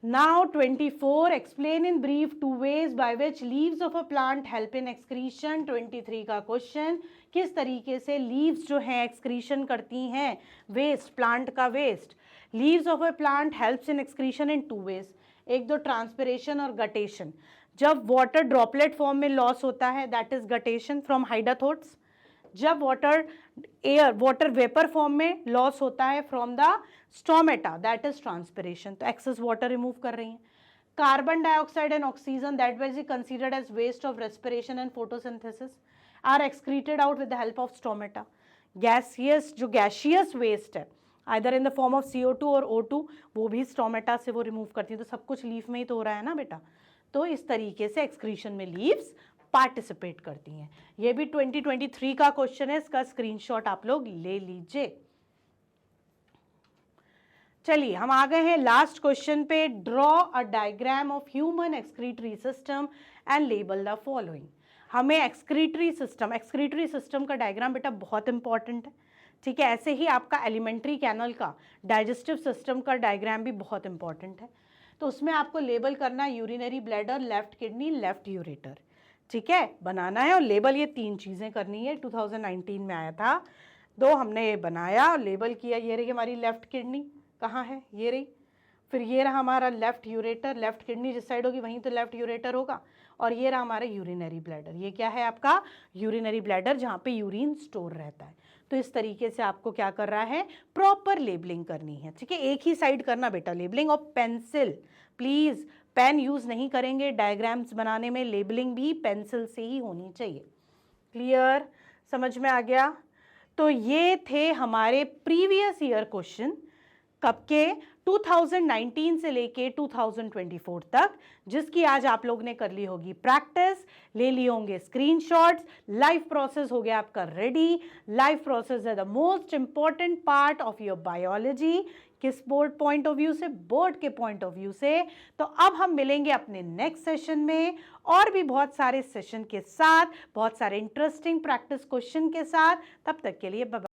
Now 24, explain in brief 2 ways by which leaves of a plant help in excretion। 23 का क्वेश्चन, किस तरीके से लीव्स जो हैं एक्सक्रीशन करती हैं वेस्ट, प्लांट का waste. Leaves of a plant helps in excretion in 2 ways. एक दो ट्रांसपिरेशन और गटेशन। जब वाटर ड्रॉपलेट फॉर्म में लॉस होता है that is guttation from hydathodes. जब वाटर वेपर फॉर्म में लॉस होता है from the stomata that is transpiration. तो एक्सेस वाटर रिमूव कर रही हैं। Carbon dioxide and oxygen that was considered as waste of respiration and photosynthesis are excreted out with the help of stomata. Gaseous, जो gaseous waste है either in the form of CO2 और O2, वो भी stomata से वो remove करती है। तो सब कुछ लीफ में ही तो हो रहा है ना बेटा। तो इस तरीके से एक्सक्रीशन में लीव्स पार्टिसिपेट करती हैं। ये भी 2023 का क्वेश्चन है, इसका स्क्रीनशॉट आप लोग ले लीजिए। चलिए हम आ गए हैं लास्ट क्वेश्चन पे। Draw a diagram of human excretory system and label the following. हमें एक्सक्रीटरी सिस्टम का डायग्राम बेटा बहुत इंपॉर्टेंट है। ठीक है, ऐसे ही आपका एलिमेंट्री कैनल का डाइजेस्टिव सिस्टम का डायग्राम भी बहुत इंपॉर्टेंट है। तो उसमें आपको लेबल करना है urinary bladder, left kidney, left ureter, ठीक है, बनाना है। और लेबल ये 3 चीज़ें करनी है। 2019 में आया था, 2 हमने ये बनाया और लेबल किया। ये रही हमारी लेफ्ट किडनी, कहाँ है, ये रही। फिर ये रहा हमारा लेफ्ट यूरेटर, लेफ्ट किडनी जिस साइड होगी वहीं तो लेफ्ट यूरेटर होगा। और ये रहा हमारा यूरिनरी ब्लैडर, ये क्या है आपका यूरिनरी ब्लैडर, जहाँ पे यूरिन स्टोर रहता है। तो इस तरीके से आपको क्या कर रहा है, प्रॉपर लेबलिंग करनी है, ठीक है। एक ही साइड करना बेटा लेबलिंग। और पेंसिल, प्लीज़ पेन यूज़ नहीं करेंगे डायग्राम्स बनाने में, लेबलिंग भी पेंसिल से ही होनी चाहिए। क्लियर, समझ में आ गया। तो ये थे हमारे प्रीवियस ईयर क्वेश्चन, कब के, 2019 से लेके 2024 तक, जिसकी आज आप लोग ने कर ली होगी प्रैक्टिस, ले लिए होंगे स्क्रीनशॉट्स। लाइव प्रोसेस हो गया आपका रेडी। लाइव प्रोसेस है the most important part of your biology. किस बोर्ड पॉइंट ऑफ व्यू से, बोर्ड के पॉइंट ऑफ व्यू से। तो अब हम मिलेंगे अपने नेक्स्ट सेशन में और भी बहुत सारे सेशन के साथ, बहुत सारे इंटरेस्टिंग प्रैक्टिस क्वेश्चन के साथ। तब तक के लिए बाय।